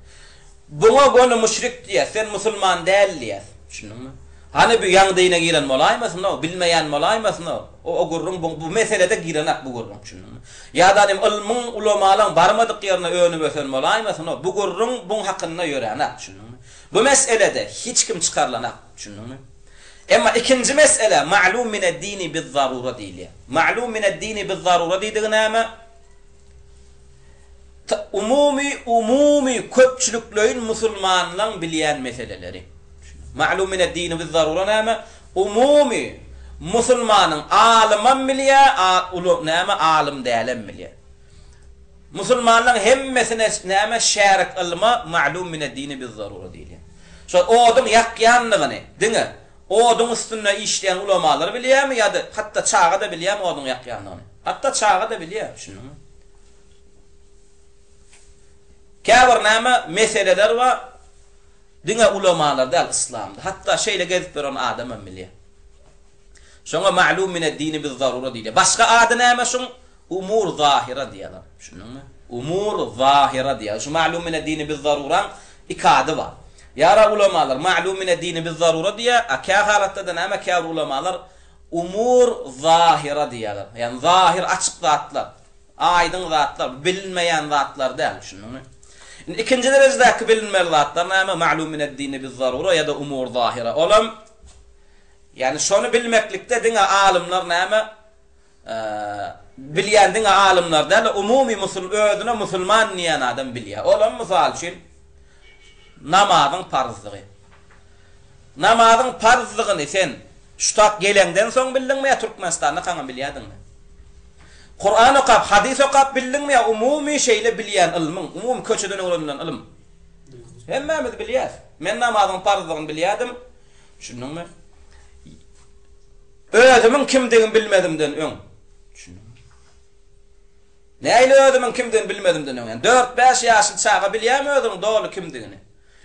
Buna gonu müşrik diye, sen musulman değil diye. Düşündün mü? Hani bir yan dine giren molaymasın o, bilmeyen molaymasın o. O gurrun bu meselede girenak bu gurrun. Düşündün mü? Ya da ilmin ulamalan barmadık yerine önü vesen molaymasın o. Bu gurrun bun hakkında yörenak. Düşündün mü? Bu meselede hiç kim çıkarlanak. Düşündün mü? Ama ikinci mesele ma'lum min ad-dini biz-zarura diýilýär. Ma'lum min ad-dini biz-zarura diýdiği näme? Umumi köpçülüklerin musulmanlaryň bilýän meseleleri. Ma'lum min ad-dini biz-zarura näme? Umumi musulmanyň alymam bilýär, näme alim dälen bilýär. Musulmanlaryň hemmesine näme şerik ilma ma'lum min ad-dini biz-zarura diýilýär. Şo odyň ýakýanlygyny, diňe odun üstüne işleyen ulamalar bilýärmi ya da hatta çağa da bilýärmi odun ýakýanlygyny? Hatta çağa da bilýär, şunu. Käbir näme meseleler we diňe ulamalar da İslamda. Hatta şeýle gezip beren adam bilýär. Şoňa ma'lum min ad-dini biz-zarura diýilýär. Başga ady näme şoň? Umur zahira diýerler. Şunuňmy? Umur zahira diýer. Şu ma'lum min ad-dini biz-zarura ikady bar. Yara ulamalar ma'lum min ad-dini biz-zarura diye aka halatda da näme kâr ulamalar umur zahira diýerler. Yani zahir açık zatlar, aydın zatlar, bilinmeyen zatlar değil şunu. İkinci derecedeki bilinmeyen zatlar näme ma'lum min ad-dini biz-zarura ya da umur zahira. Olam yani şonu bilmeklikde diňe alimler näme bilýän diňe alimler değil umumi özüne musulman diýen adam bilýär. Olam misal üçin namazın farzlığı. Namazın farzlığını sen şutak gelenden soň bildinmi ya Türkmenistanda kaňa bilýärdinmi? Kur'an okap, hadis okap bildinmi ya umumi şeýle bilýän ilmiň, umumi köçeden öğrenilen ilim. Hemmemiz bilýär. Men namazın farzlygyny bilýärdim. Şunuňmy? Özümiň kimdigini bilmedimden öň. Näýle özümiň kimdigini bilmedimden öň. 4-5 ýaşy çağa bilýärmi özüň dogry kimdigini?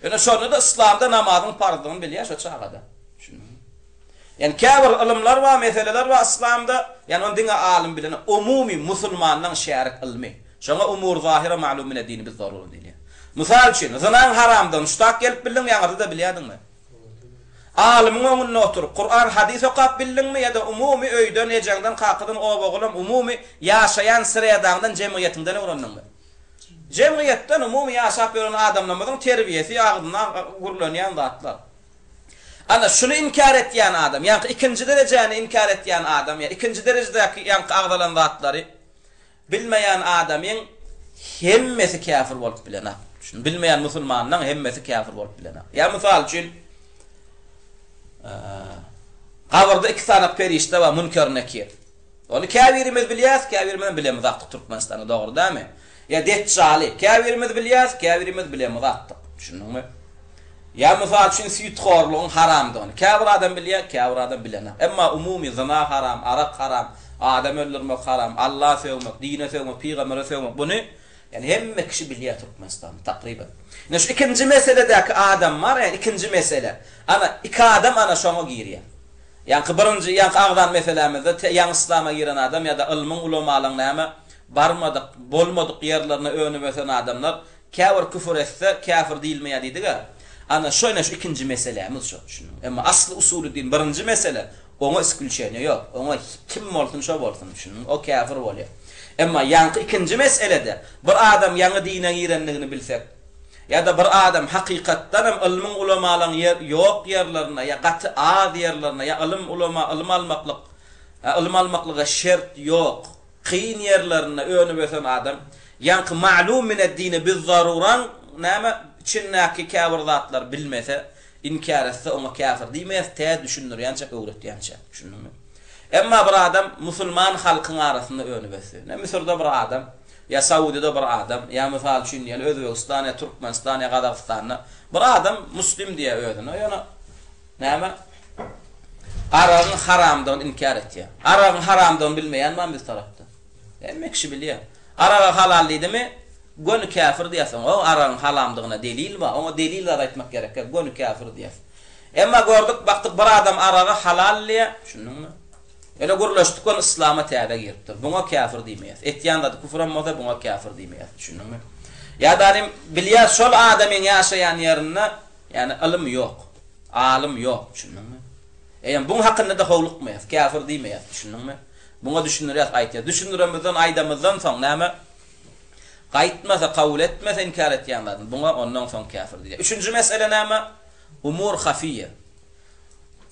Yani şonu da İslam'da namazın farzlığını bilýär şu çağda. Yani käbir ilimler we meseleler we İslam'da yani on diňe alim bilen umumi musulmanlaryň şerik ilmi. Şoňa umur zahira ma'lum min ad-dini biz-zarura diýilýär. Misal üçin zanan haramdan şutak gelip bildiň ýa-da da bilýärdiňmi? Alimiň öňünde oturup Kur'an hadis okap bildinmi ya da umumi öýden ejengden kakydan obagylam umumi ýaşaýan sirýadagdan jemgyýetinden öwrendinmi? Cemiyetden umumi ýaşap beren adamlaryň terbiyesi ýagdyna gurlanýan zatlar. Ana şunu inkar etýän adam, ýa-ni ikinji derejäni inkar etýän adam, ýa ikinji derejedäki ýa-ni agdalan zatlary bilmeýän adamyň hemmesi kafir bolup bilenär. Şunu bilmeýän musulmanyň hemmesi kafir bolup bilenär. Ýa misal üçin gabrda iki tane perişte we münker nekir. Onu kafirimiz bilýär, kafirimiz bilemiz aqty Türkmenistanda dogry dämi? Ya deccali, kafirimiz bilýär, kafirimiz bilemiz aqty. Şunuňmy? Ya misal üçün sütxorluğun haramdığını. Käbir adam bilýär, käbir adam bilenä. Emma umumi zina haram, arak haram, adam öldürmek haram, Allah sevmek, dine sevmek, peygambere sevmek. Bunu yani hemme kişi bilýär Türkmenistan takriben. Yani şu ikinci meseledeki adam var, yani ikinci mesele. Ana iki adam ana şoňa girýär. Yani birinci yani ağdan meselemizde yani İslam'a giren adam ya da ilmin ulamalyň näme barmadyk, bolmadyk ýerlerine önümesen adamlar käbir küfür etse kafir diýilmeýär diýdiga. Ana şöyle şu ikinci meselemiz şu. Ama aslı usulü din birinci mesele ona iskilşen yok. Ona kim bolsun şo bolsun şunun. O kafir bolýar. Ama yankı ikinci meselede bir adam ýangy dine girenligini bilsek ya da bir adam hakikatdan hem ilmin ulamalyň ýok ýerlerine ya gaty az ýerlerine ya ilim almaklyga şert yok. Kıyın ýerlerine önübesen adam yankı ma'lum min ed-dini biz-zaruran näme içindäki kafir zatlar bilmese inkar etse ona kafir diýmez, tä düşünür ýança öwretýänçä. Düşündüňmi? Emma bir adam musulman halkyň arasynda önübesi. Ne Mısırda bir adam, ya Saudiýada bir adam, ya misal üçin ýa Özbegistan, ya Türkmenistan, ya Gazakistan bir adam muslim diýe öýdüne. Ýöne näme? Aragyň haramdygyny inkar etýär. Aragyň haramdygyny bilmeýän men biz tarapda. Emme kişi bilýär. Aragy halal diýdimi? Gönü kafir diýäsen, o aragyň halamdygyna delil bar. Ona deliller aýtmak gerek. Gönü kafir diýäs. Emma gördük, baktyk bir adam aragy halal diýär, düşündiňmi? Ele gurlaşdyk on İslam'a täze giripdir. Buňa kafir diýmeýär. Etýän da küfür bolsa buňa kafir diýmeýär. Düşündiňmi? Ya darim bilýär şol adamyň ýaşaýan ýerinde, yani ilim ýok, alim ýok, düşündiňmi? Yani buň hakynda da howlukmaýar, kafir diýmeýär, düşündiňmi? Buňa düşünürýär, aýtýar. Düşünüremizden aýdamyzdan soň näme? Gaýtmasa, kabul etmese inkar etýänlerden. Buňa ondan soň kafir diýär. Üçüncü mesele näme? Umur hafiye.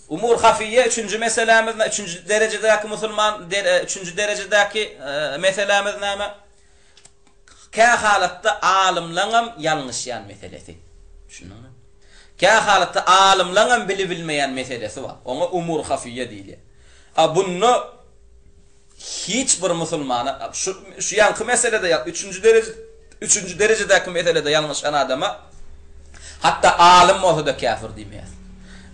Umur hafiye üçüncü meselemiz, üçüncü derecedeki musulman, üçüncü derecedeki meselemiz näme? Ka halatda alimlaňam ýalňyşýan meselesi. Şununmy? Ka halatda alimlaňam bilmeýän meselesi bar. Ona umur hafiye diýilýär. Bunu hiç bir musulmana şu yankı meselede ya üçüncü derecedeki meselede ýalňyşan adama hatta alim bolsa da kafir diýmeýär.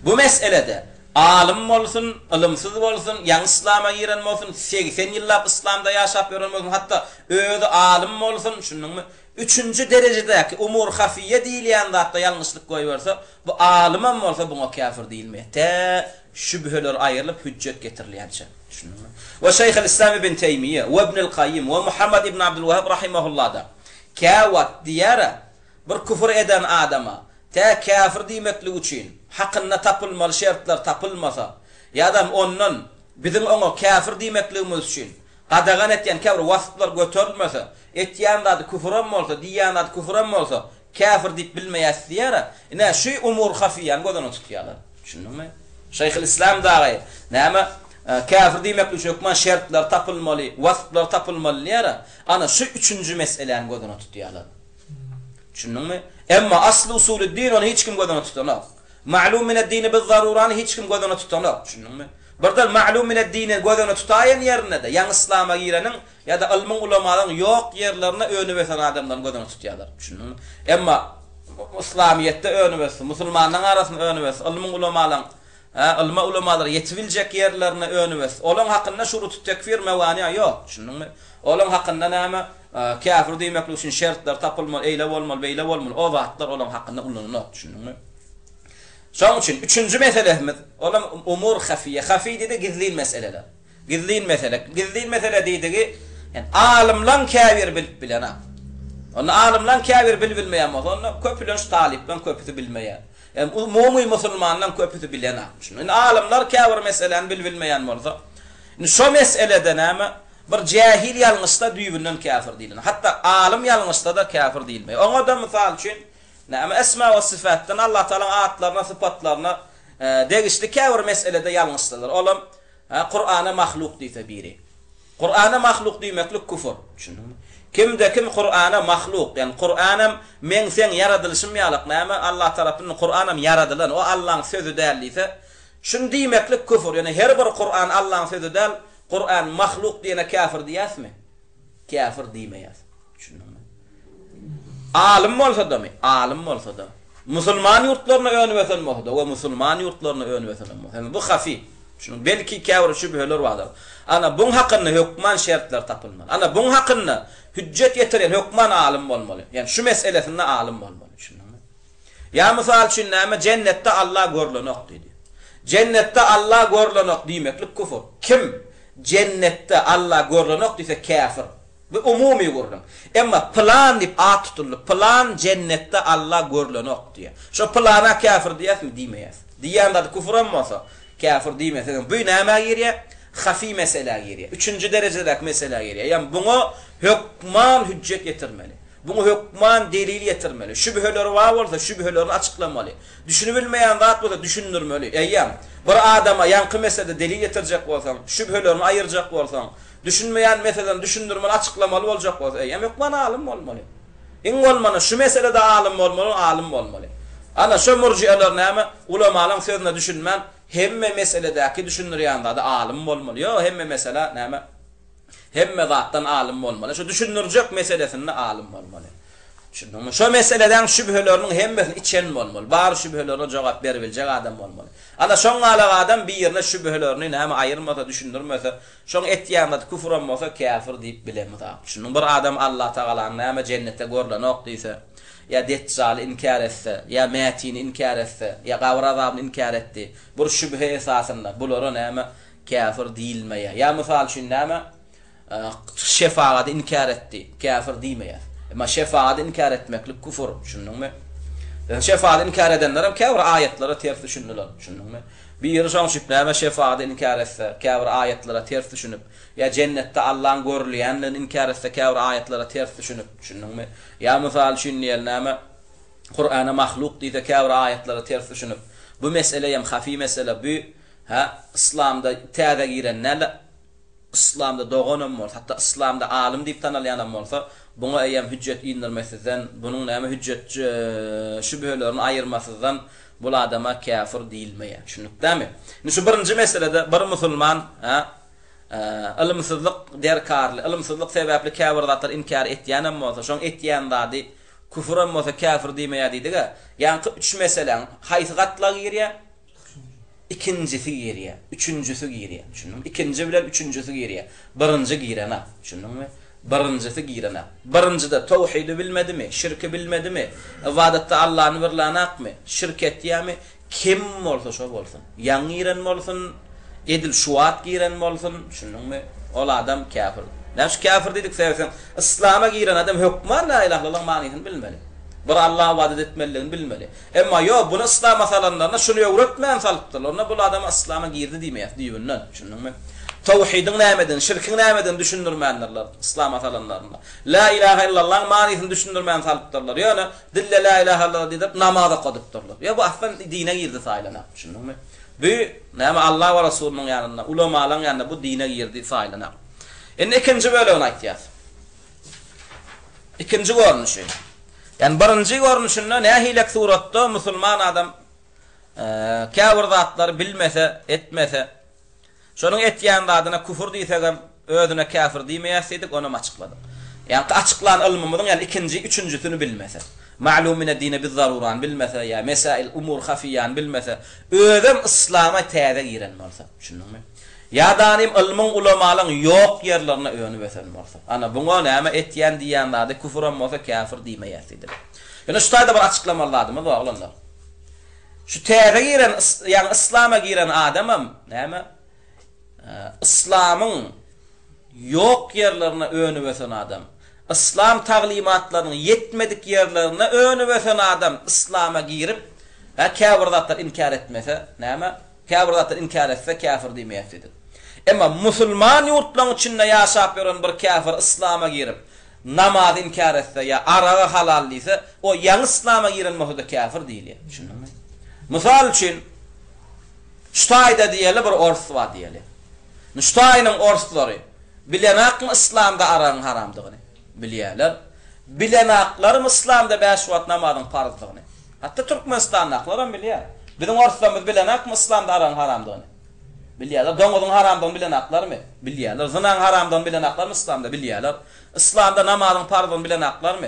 Bu meselede alim bolsun, ilimsiz bolsun, ýa İslam'a giren bolsun, 80 ýyllap İslam'da ýaşap ýören bolsun, hatta özü alim bolsun, şununmy? Üçüncü derecedeki umur hafiye diýilýän zatda ýalňyşlyk goýberse, bu alim bolsa buňa kafir diýilmeýär. Tä şübheler aýrylyp hüccet getirilýänçe. Şununmy? Ve Şeyhül İslam ibn Teymiyye ve İbnül Kayyim ve Muhammed ibn Abdülvehhab rahimehullah da kawat diýara bir küfür eden adama tä kafir diýmeklik üçin hakyna tapylmaly şertler tapylmasa ýa-da ondan bizim ona kafir diýmekligimiz üçin qadagan etýän kafir wasıtlar göterilmese etýän zat küfrem bolsa diýän zat küfrem bolsa kafir diýip bilmeýär diýara ina şu umur hafiýan godan tutýarlar. Düşündiňmi? Şeyhül İslam dagy näme kafir diýmeklik üçin hukman şertler tapylmaly, wasıtlar tapylmaly ýara ana şu üçüncü meseleni godan tutýarlar. Düşündiňmi? Emma aslı usulü din onu hiç kim godana tutanok. Ma'lum min ed-din biz-zaruran hiç kim godana tutanok. Düşündiňmi? Birden ma'lum min ed-din godana tutaýan ýerine de ýa İslam'a girenin ya da ilmin ulamalyň ýok ýerlerine önübesen adamdan godana tutýarlar. Düşündiňmi? Emma İslamiýetde önübesen, musulmanlaryň arasynda önübesen, ilmin ulamalyň ilmi ulamalar yetibiljek ýerlerine önübesen. Olaň hakynda şurut tekfir mewani ýok. Düşündiňmi? Olaň hakynda näme? Kafir diýmeklik üçin şertler tapylmaly, eýle bolmaly, beýle bolmaly. O wagtlar olaň hakynda ulanynak, düşündiňmi? Şoň üçin üçüncü meselemiz olam umur hafiye. Hafi diýdi gizlin meseleler. Gizlin mesele diýdigi, yani alimlan kafir bilen. Onu alimlan kafir bilmeýän bolsa, onu köpülen talipden köpüsi bilmeýär. Yani umumy musulmandan köpüsi bilen. Yani alimlar kafir meseleni bilmeýän bolsa, şu meselede näme? Bir jahil ýalňyşda düýbünden kafir diýilen. Hatta alim ýalňyşda da kafir diýilmeýär. Oňa da misal üçin näme esma we sifatdan Allah taala atlaryna, sypatlaryna degişli kafir meselede ýalňyşdylar. Olam Qur'ana mahluk diýse biri. Qur'ana mahluk diýmeklik küfür. Düşündiňmi? Kimde kim Qur'ana mahluk, yani Qur'anam men sen yaradylışym ýalyk näme? Allah tarapyndan Qur'anam yaradylan, o Allah'ın sözü däldiýse, şunu diýmeklik küfür. Yani her bir Qur'an Allah'ın sözü däl. Qur'an mahluk diýene kafir diýäsmi? Kafir diýmeýär. Düşündiňmi? Alim bolsa da, alim bolsa da. Musulman yurtlarına önüveten mohda ve musulman yurtlarına önüveten mohda. Bu hafi. Şunun belki kavr şübheler vardır. Ana bun hakkında hükman şartlar tapılmalı. Ana bun hakkında hüccet getiren hükman alim olmalı. Yani şu meselesinde alim olmalı. Ya misal için näme cennette Allah görlenok dedi. Cennette Allah görlenok demeklik küfür. Kim cennette Allah görlenok dese kafir. Bu umumi görlen. Emma plan dip at tutulur. Plan cennette Allah görlenok diye. Şu plana kafir diyes mi dimeyiz. Diyanda küfür olmasa kafir dimeyiz. Bu näme giriyor? Hafi mesele giriyor. 3. derecedeki mesele giriyor. Yani bunu hükman hüccet getirmeli. Bunu hükman delil getirmeli. Şübheler var olsa şüphelerini açıklamalı. Düşünebilmeyen zat olsa düşündürmeli. Eyyam bir adama yankı meselede delil getirecek olsan, şüphelerini ayıracak olsan, düşünmeyen meseleden düşündürmeli, açıklamalı olacak olsa, eyyam hükman alim olmalı. İn olmalı, şu meselede alim olmalı, alim olmalı. Ana şu murciyeler näme? Ulamaların sözüne düşünmen, hemme meseledeki düşündürýän da alim olmalı. Yo hemme mesele näme? Hemme zattan alim olmalı. Şu düşündürjek meselesinde alim olmalı. Şunu şu meseleden şüphelerinin hemmesini içen olmalı. Bar şüphelerine cevap verebilecek adam olmalı. Ana şoň ala adam bir yerine şüphelerini näme ayırmasa, düşündürmese, şoň etýände küfür olmasa kafir diýip bilemez. Şunu bir adam Allah Taala'nın näme cennette görlenok diýse, ya Deccal inkar etse, ya Mätini inkar etse, ya gabr azabını inkar etdi. Bu şüphe esasında bulara näme kafir diýilmeýär. Ya misal üçin näme şefaat inkar etdi, kafir diýmeýär. Ama şefaat inkar etmeklik küfür, şununmy? Şefaat inkar edenler kafir ayetlere ters düşünürler, şununmy? Bir ýeri şoň şüpheleme şefaat inkar etse, kafir ayetlere ters düşünüp, ya cennette Allah'ın görülýänini inkar etse, kafir ayetlere ters düşünüp, şununmy? Ya misal şunu ýelnäme Kur'an'a mahluk diýse, kafir ayetlere ters düşünüp, bu mesele hem hafi mesele bu, İslamda täze girenler İslamda doğanam var, hatta İslamda alim diýip tanalýanam bolsa, buna eýem hüccet indirmesinden, bunun näme hüccet şüphelerini ayırmasından bu adama kafir diýilmeýär. Şunukdamy? Şu birinji meselede bir musulman ilmsizlik derkarly, ilmsizlik sebäpli kafir zatlar inkar etýänam bolsa, şoň etýän zady küfür bolsa kafir diýmeýär diýdiga. Ýani 3 meselen haýsy gatlar girýär? İkincisi giriyor, üçüncüsü giriyor. Şunun ikinci bilen üçüncüsü giriyor. Birinci girene, şunun mu? Birincisi girene. Birincide tevhidi bilmedi mi? Şirki bilmedi mi? İbadette Allah'ın birliğine akmı? Şirk ettiği mi? Kim olsa şu olsun? Yan giren mi olsun? Edil şuat giren mi olsun? Şunun mu? O adam kafir. Ne şu kafir dedik seversen? İslam'a giren adam hükmar la ilahe illallah manasını bilmeli. Bir Allah'a ibadet etmeliğini bilmeli. Ama yo bunu İslam masalanlarına şunu öğretmeyen salıptırlar. Ona bu adama İslam'a girdi diýmeýär diýinden. Şunun mu? Tevhidin nämeden, şirkin nämeden düşündürmeýänler İslam masalanlarına. La ilahe illallah manasını düşündürmeýän salıptırlar. Yani dille la ilahe illallah diýip namaza godypdyrlar. Ya bu aslan dine girdi saýlana. Şunun mu? Bu näme Allah we Rasulunun ýanynda, ulamaların ýanynda bu dine girdi saýlana. Indi ikinji bölegi aýtýar. İkinji görnüşi. Yani birinci görnüşünde nähilek suratda musulman adam kafir zatları bilmese, etmese, şonun etýän zadyna küfür diýsegem özüne kafir diýmeýärsedik onu açıkladık. Yani açıklan ilmimizin yani ikinci, üçüncüsünü bilmese, ma'lumine dine biz zaruran bilmese ya mesail umur hafiyan bilmese, özüm İslam'a täze giren bolsa, şununmy? Ya danim ilmin ulamalyň ýok ýerlerine öňü besen bolsa. Ana buňa näme etýän diýen zady küfür bolsa kafir diýmeýärsidir. Ýöne şu taýda bir açıklama lazım oğlanlar. Şu täze giren ýani İslam'a giren adamam näme? İslam'ın ýok ýerlerine öňü besen adam. İslam taglimatlarynyň yetmedik ýerlerine öňü besen adam İslam'a girip kafir zatlar inkar etmese näme? Kafir zatlar inkar etse kafir diýmeýärsidir. Ama musulman yurtlaryň içinde ýaşap ýören bir kafir İslam'a girip namaz inkar etse ya aragy halal diýse, o ýa İslam'a giren mahda kafir diýilýär. Şunmy? Misal üçin şu taýda diýeli bir ors var diýeli. Şu taýynyň orslary bilenakmy İslam'da aragyň haramdygyny bilýärler. Bilenaklar İslam'da 5 wagt namazyň farzdygyny. Hatda Türkmenistanlyklar hem bilýär. Bizim orslarymyz bilenakmy İslam'da aragyň haramdygyny bilýärler. Doňuzyň haramdygyny bilenaklar mı? Bilýärler. Zynaň haramdygyny bilenaklar mı İslam'da bilýärler. İslam'da namazyň farzdygyny bilenaklar mı?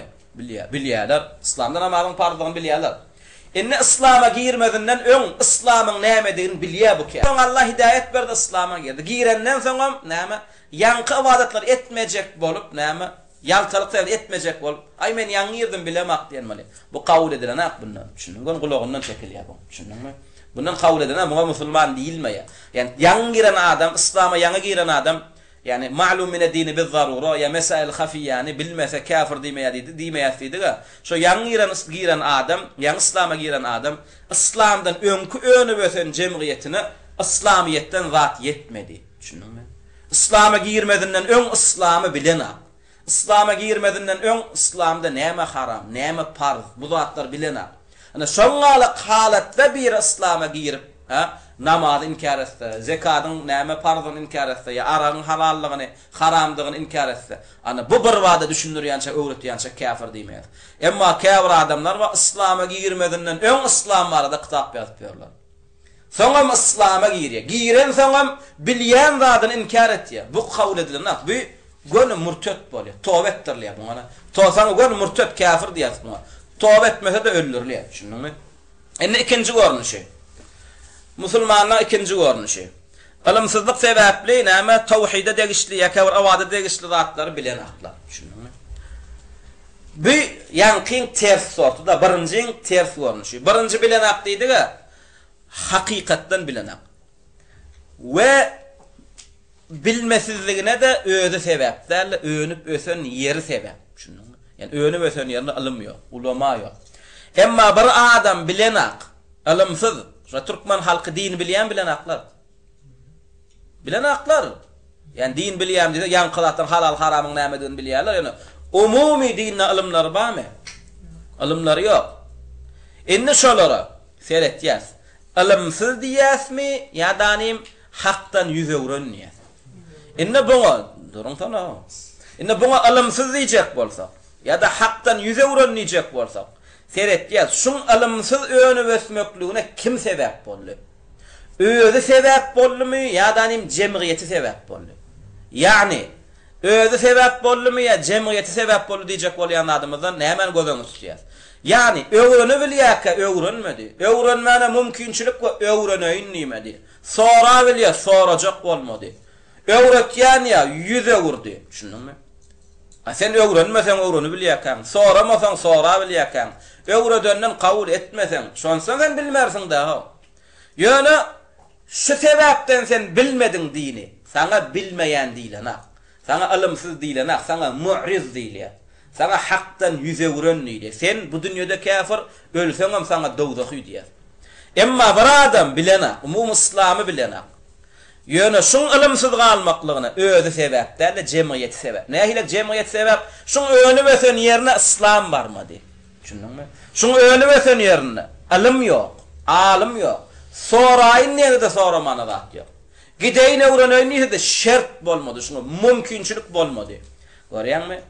Bilýärler. İslam'da namazyň farzdygyny bilýärler. Inne İslam'a girmedinden ön İslam'ın nämedigini bilýär bu ki. Allah hidayet berdi İslam'a girdi. Girenden soňra näme? Yankı ibadatlar etmejek bolup näme? Yaltalyk etmejek bolup, ay men ýaňy girdim bilemek diýenmeli. Bu kabul edilen hak bundan. Şundan gulagyňdan çekilýär bu. Şundanmy? Bundan kabul edilen bu musulman diýilmeýär. Yani ýaňy giren adam, İslam'a ýaňy giren adam, yani ma'lum min ad-din biz-zarura ya mesail khafiyani bilmese kafir diýmeýär. Şo ýaňy giren adam, ýaňy İslam'a giren adam, İslamdan öňkü önü ösen jemgyýetine İslamiýetden zat yetmedi. Şundanmy? İslam'a girmedinden öň İslam'y bilenä. İslam'a girmedinden öň İslam'da näme haram, näme farz, bu zatlar bilenä. Ana şoňaly halatda bir İslam'a girip, namaz inkar etse, zekatyň näme farzyny inkar etse, ya aranyň halallygyny, haramdygyny inkar etse, ana bu bir wada düşündirýänçe, öwretýänçe kafir diýmeýär. Emma kafir adamlar we İslam'a girmedinden öň İslam barada kitap ýazypýarlar. Soňra İslam'a girýär. Giren soňra bilýän zadyny inkar etýär. Bu kabul edilen hak. Bu gönü murtet bolýar. Tawba etdirýär buňa. Tawsaň gönü murtet kafir diýär buňa. Tawba etmese de öldürilýär. Şunmy? Ende ikinji görnüşi. Musulmanlar ikinji görnüşi. Ilmsizlik sebäpli näme tawhide degişli ýa-da awada degişli zatlary bilen aklar. Şunmy? Bu ýankyň ters sortuda birinjiň ters görnüşi. Birinji bilen ak diýdiga hakykatdan bilen ak. We bilmesizligine de özü sebäplerle öňüp ösen ýeri sebäp. Şunmy? Yani öňüp ösen ýerine ilm ýok, ulama ýok. Emma bir adam bilen ak, ilmsiz, Türkmen halkı din bilen aklar. Bilen aklar. Yani din bilýän diýse, ýankylatdan halal haramyň nämedigini bilýärler. Yani umumi dinne ilimleri barmy? Ilimleri ýok. Indi şolara seretýäs. Ilimsiz diýäsmi, ýa-danym hakdan ýüz öwrenýär. Indi buňa durun tana. Indi buňa ilimsiz diýjek bolsak, ýa-da hakdan ýüz öwrenýek bolsak, seretýäs, şuň ilimsiz öňü ösmekligine kim sebäp boldy? Özü sebäp boldymy, ýa-danym jemgyýeti sebäp boldy? Yani özü sebäp boldymy ýa jemgyýeti sebäp boldy diýjek bolýan adamyzdan näme gözeňiz tutýar? Yani öwreni bilýärkä öwrenmedi. Öwrenmäne mümkinçilik we öwreneýin nimedi. Sora bilýär, sorajak bolmady. Öwretýän ýa ýüz öwrdi. Şunmy? Sen öwrenmeseň öwreni bilýärkäň, soramasaň sora bilýärkäň, öwredenden kabul etmeseň, şonsa sen bilmersiň daha. Ýöne şu sebäpden sen bilmedin dini, sana bilmeýän diýilen, sana ilimsiz diýilen, sana mu'riz diýilen. Sana hakdan ýüz öwrenýär. Sen bu dünýede kafir, ölseň sana dowdak diýär. Emma bir adam bilen, umum İslamy bilen, ýöne şuň ilimsiz galmaklygyna özü sebäplerle jemgyýet sebäp. Nähile jemgyýet sebäp? Şuň öňü ösen ýerine İslam barmady. Düşündiňmi? Şuň öňü ösen ýerine ilim ýok, alim ýok. Soraýyn näde soramana zat ýok. Gideýin öwrenýär de şert bolmady, şuňa mümkinçilik bolmady. Görýärmi?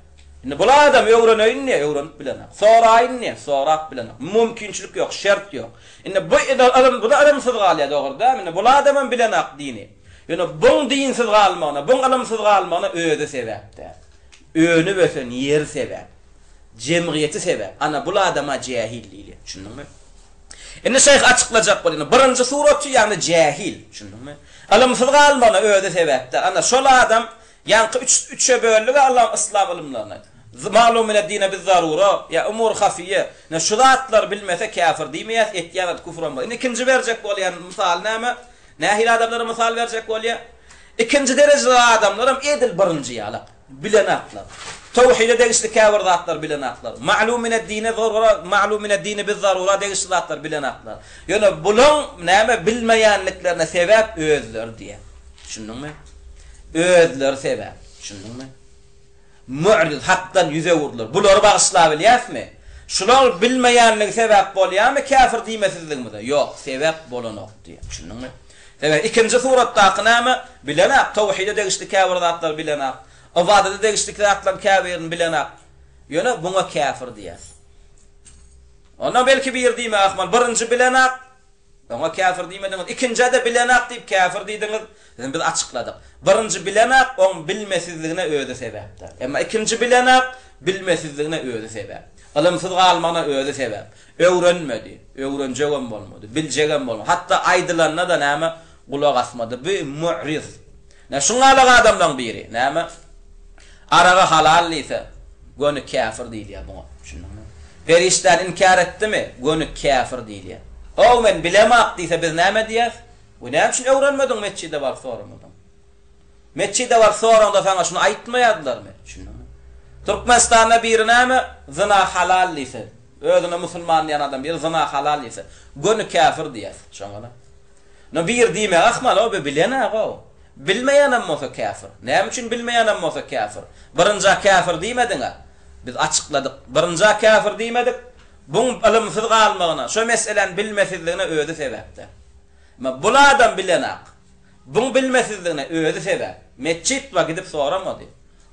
Indi bu adam öwrenýär, öwrenip bilen. Soraýyn, sorap bilen. Mümkinçilik ýok, şert ýok. Indi bu ilim, bu da ilimsiz galýar dogry-da. Indi bu adamın bilen ak dini. Ýöne bu dinsiz galmagyna, bu ilimsiz galmagyna özü sebäpdir. Öňü ösen ýer sebäp. Jemgyýeti sebäp. Ana bu adama jahil diýilir. Düşündiňmi? Indi şeyh açıklajak bolýar. Birinji suratçy ýani jahil. Düşündiňmi? Ilimsiz galmagyna özü sebäpdir. Ana şol adam ýanky 3-e bölünýär Allah İslam ilimlerini. Ma'lum min ad-din biz-zarura ya umur khafiyya. Ne şu zatlar bilmese kafir diýmeýär, etýän küfür bolýar. Indi ikinji berjek bolýan misal näme? Nähil adamlara misal berjek bolýar. İkinji derejeli adamlarym edil birinji ýaly. Bilen aklar. Tawhide degişli kafir zatlar bilen aklar. Ma'lum min ad-din zarura, ma'lum min ad-din biz-zarura degişli zatlar bilen aklar. Ýöne bulan näme bilmeýänliklerine sebäp özler diýär. Düşündiňmi? Özler sebäp. Düşündiňmi? Mu'riz hakdan ýüze wurdular. Bulary bagyşlap bilýärmi? Şular bilmeýänligi sebäp bolýarmy, kafir diýmesizligmi? Ýok, sebäp bolanok diýär. Düşündiňmi? Evet, ikinji suratda näme? Bilenak, tawhide degişli kafir zatlar bilenak. Awada degişli zatlar kafirin bilenak. Ýöne buňa kafir diýär. Ona belki bir diýme ahmal, birinji bilenak, ona kafir diýmediňiz. İkinji de bilenak diýip kafir diýdiňiz. Biz açıkladyk. Birinji bilenak on bilmesizligine özü sebäpdir. Emma ikinji bilenak bilmesizligine özü sebäp. Ilymsyz galmana özi sebäp. Öwrenmedi, öwrenjegem bolmady, biljegem bolmady. Hatta aýdylanna da näme gulak asmady. Bu mu'riz. Şuňalyk adamdan biri, näme? Araga halal ise gönü kafir diýilýär buňa. Şunuňmy? Periştän inkar etdimi? Gönü kafir diýilýär. O men bilemak diýse biz näme diýäs? Bu näme üçin öwrenmediň meçhide bar soramydan? Meçhide bar soranda sana şunu aýtmaýardylarmy? Şunuňmy? Türkmenistanda bir näme? Zina halal ise, özüne musulman diýen adam bir zina halal ise, gönü kafir diýär. Şoňa. No bir diýme ahmal o bilenäg o. Bilmeýänem bolsa kafir. Näme üçin bilmeýänem bolsa kafir? Birinja kafir diýmediňa. Biz açıkladık. Birinja kafir diýmedik. Bu ilmsiz galmagyna, şu meselen bilmesizligine özi sebäpdir. Ama bu adam bilenäk. Bu bilmesizligine özi sebäp. Meçhit we gidip soramady.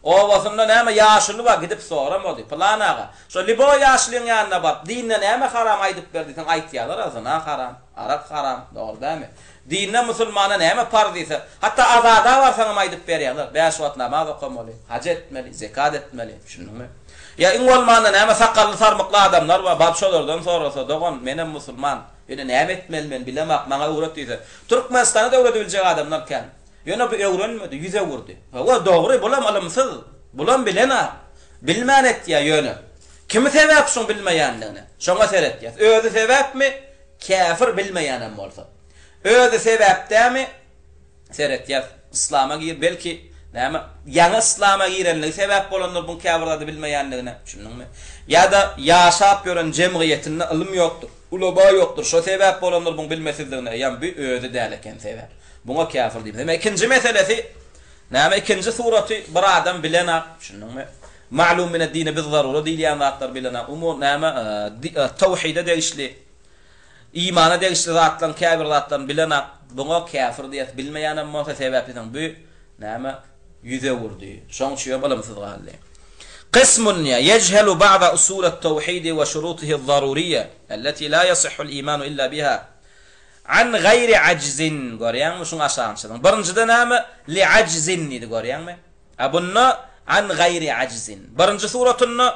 O wasynda näme ýaşly we gidip soramady. Planaga. Şu libo ýaşlyň ýanyna bap. Dinne näme haram aýdyp berdiň aýtýarlar azana haram, arak haram, dogry dämi? Dinne musulmana näme farz ise, hatta azada barsaň aýdyp berýärler. 5 wagt namaz okamaly, hac etmeli, zekat etmeli. Şunuňmy? Ya in bolmanda näme sakally sarmykly adamlar we babşalardan sorasa dogan menem musulman, ýöne näme etmeli men bilemek, maňa öwret diýse. Türkmenistanda da öwret biljek adamlar kan. Ýöne bu öwrenmedi, ýüze wurdy. Wa dogry bolam alymsyz, bolam bilenek. Bilmän etýär ýöne. Kimi sebäp şoň bilmeýändigine? Şoňa seretýär. Özi sebäpmi? Kafir bilmeýänem bolsa. Özi sebäpdämi? Seretýär. İslama gir belki näme? Ýa-da İslama girenlik sebäp bolanlar bu kafirlerde bilmeýändigine. Şunuňmy? Ýa-da ýaşap gören jemgyýetinde ilim ýokdur. Ulaba ýokdur. Şo sebäp bolanlar bu bilmesizligine. Ýa-ni bu özi däl eken sebäp. Buňa kafir diýip. Hem ikinji meselesi näme? Ikinji suraty bir adam bilenek. Şunuňmy? Ma'lum min ad-din biz-zarura diýilýän zatlar bilenek. Umur näme? Tawhide degişli. İmana degişli zatlan kafir zatlan bilenek. Buňa kafir diýip bilmeýänem bolsa sebäpden bu näme? Yüze wurdy. Şoň üçin bilimsiz galdy. Qismun yejhelu ba'da usul at-tawhid we shurutihi ad-daruriyya allati la yasihhu al-iman illa biha an gayri ajzin. Görýärmi şoň aşaňçylyň? Birincide näme? Li ajzin diýdi, görýärmi? Abunna an gayri ajzin. Birinji suratyny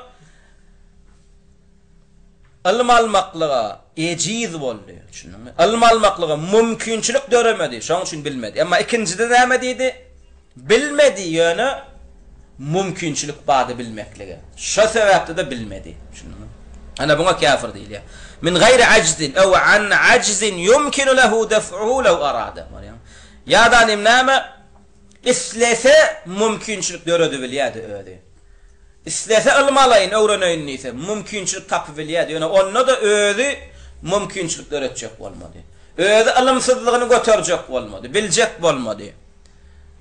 ilm almaklyga ejiz boldy. Şunuňmy? Ilm almaklyga mümkinçilik göremedi. Şoň üçin bilmedi. Emma ikincide näme diýdi? Bilmedi ýöne mümkinçilik bady bilmekligi. Şo sebäpde de bilmedi. Şunuňmy? Ana buňa kafir diýilýär. Min gayri ajzin aw an ajzin yumkinu lahu daf'uhu law arada. Ýa-da näme? İslese mümkinçilik göredi bilýärdi öýdi. İslese ilm alaýyn, öwreneýin ise mümkinçilik tapyp bilýärdi. Ýöne onda da öýdi mümkinçilik öğretjek bolmady. Öýdi ilmsizligini göterjek bolmady, biljek bolmady.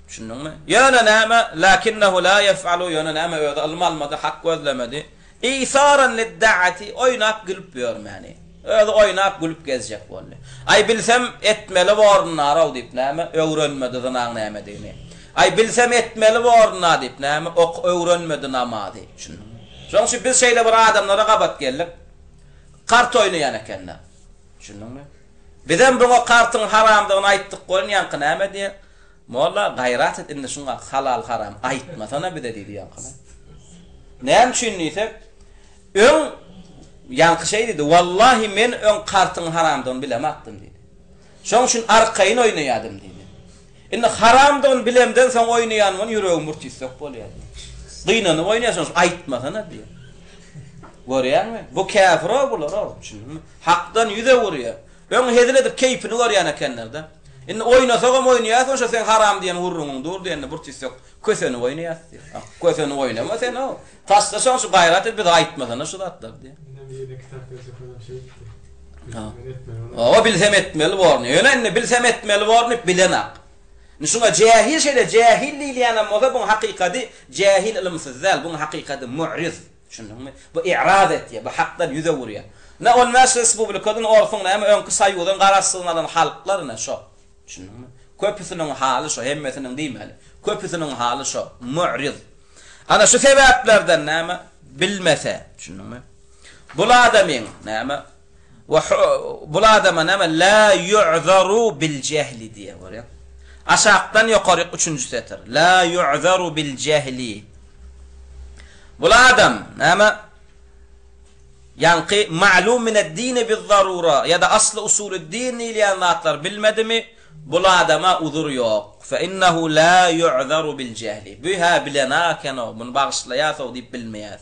Şunuňmy? Ýöne näme? Lakinnahu la yef'alu, ýöne näme öýdi ilm almady, hak gözlemedi. İsaran lid-da'ati, oýnap gülüp ýörmäni. Öýdi oýnap gülüp gezjek boldy. Ay bilsem etmeli borna araw diýip näme? Öwrenmedi zanaň näme diýini. Ay bilsem etmeli borna diýip näme? Ok öwrenmedi namady. Şunuňmy? Şoň üçin biz şeýle bir adamlara gabat geldik. Kart oýnaýan ekenler. Şunuňmy? Bizem bu kartyň haramdygyny aýtdyk goýan näme diýip? Molla gayrat et indi şunga halal haram aýtmasana bir de diýdi ýankyna. Näme üçin diýsek? Öň ýanky şey diýdi. Wallahi men öň kartyň haramdygyny bilemakdym diýdi. Şoň üçin arkaýyn oýnaýardym diýdi. Indi haramdygyny bilemden soň oýnaýanmyn ýüregim murtisek bolýar. Dynany oýnaýarsan aýtmasana diýdi. Görýärmi? Bu kafir bolar o. Hakdan ýüze wurýar. Öň hedil edip keypini görýän ekenler-de. Indi oýnasagam oýnaýarsan şo sen haram diýen urruňyň dur diýende burtisek köseni oýnaýarsy. Köseni oýnama sen o. Taşlasan şu gayrat et bir aýtmasana şu zatlar diýe. O bilsem etmeli borny. Ýöne bilsem etmeli borny bilenek. Şuňa jahil şeýle jahillik ýanan bolsa bu hakykady jahil ilimsizler, bu hakykady mu'riz. Şunuňmy? Bu i'rad etýär, bu hakdan ýüze wurýar. Ne olmaz respublikadan orfun näme öňkü saýudan garaşsylanan halklaryna şo. Şunuňmy? Köpüsiniň haly şo, hemmesiniň diýmeli. Köpüsiniň haly şo, mu'riz. Ana şu sebäplerden näme bilmese, şunuňmy? Bu adamyň näme? Bu adama näme la yu'zaru bil jahli diýe görýär. Aşakdan ýokary 3-nji setir. La yu'zaru bil jahli. Bu adam näme? Yani ma'lum mined-din biz-zarura ya da aslı usulü-din ile anlatlar bilmedi mi? Bu adama uzur yok. Fe innehu la yu'zaru bil cehli. Biha bilenaken o bunu bağışlayas o deyip bilmeyaz.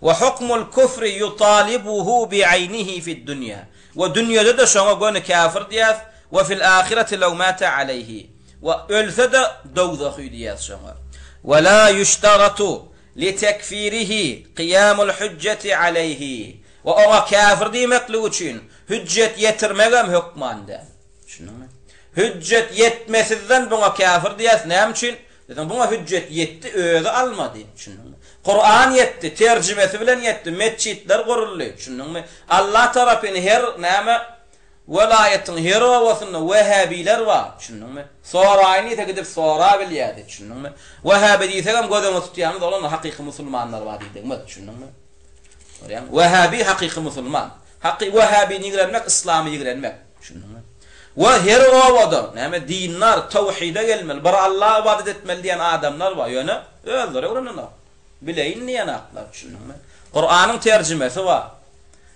Ve hukmul kufri yutalibuhu bi'aynihi fi'd dunya. Ve dünyada da şoňa gönü kafir diyas ve fil ahireti lew mata aleyhi. Ve ölse de dowzahy diyas şoňa. Ve la yushtaratu li tekfirihi qiyamul hujjeti aleyhi. Ve o kafir demekli üçin hüccet yetirmegem hükmanda. Şunu hüccet yetmesizden buna kafir diyas. Näme üçin? Dedim buna hüccet yetti, özü almadı. Şunun Kur'an yetti, tercümesi bilen yetti, mescitler kuruldu. Şunun Allah tarafını her näme velayetin her ovasında Vehhabiler var. Şunun sonra aynı gidip sonra bilýärdi. Şunun Vehhabi diýsegem gözüňe tutýanlar olan hakiki musulmanlar var diýdim. Şunun Vehhabi hakiki musulman. Hakiki Vehhabi ýigrenmek, İslamy ýigrenmek. Şunun ve her ovada näme dinler tawhide gelmeli, bir Allah'a ibadet etmeli diyen adamlar var. Yani öldür öğrenin. Bileyin niye naklar şunun. Kur'an'ın tercümesi var.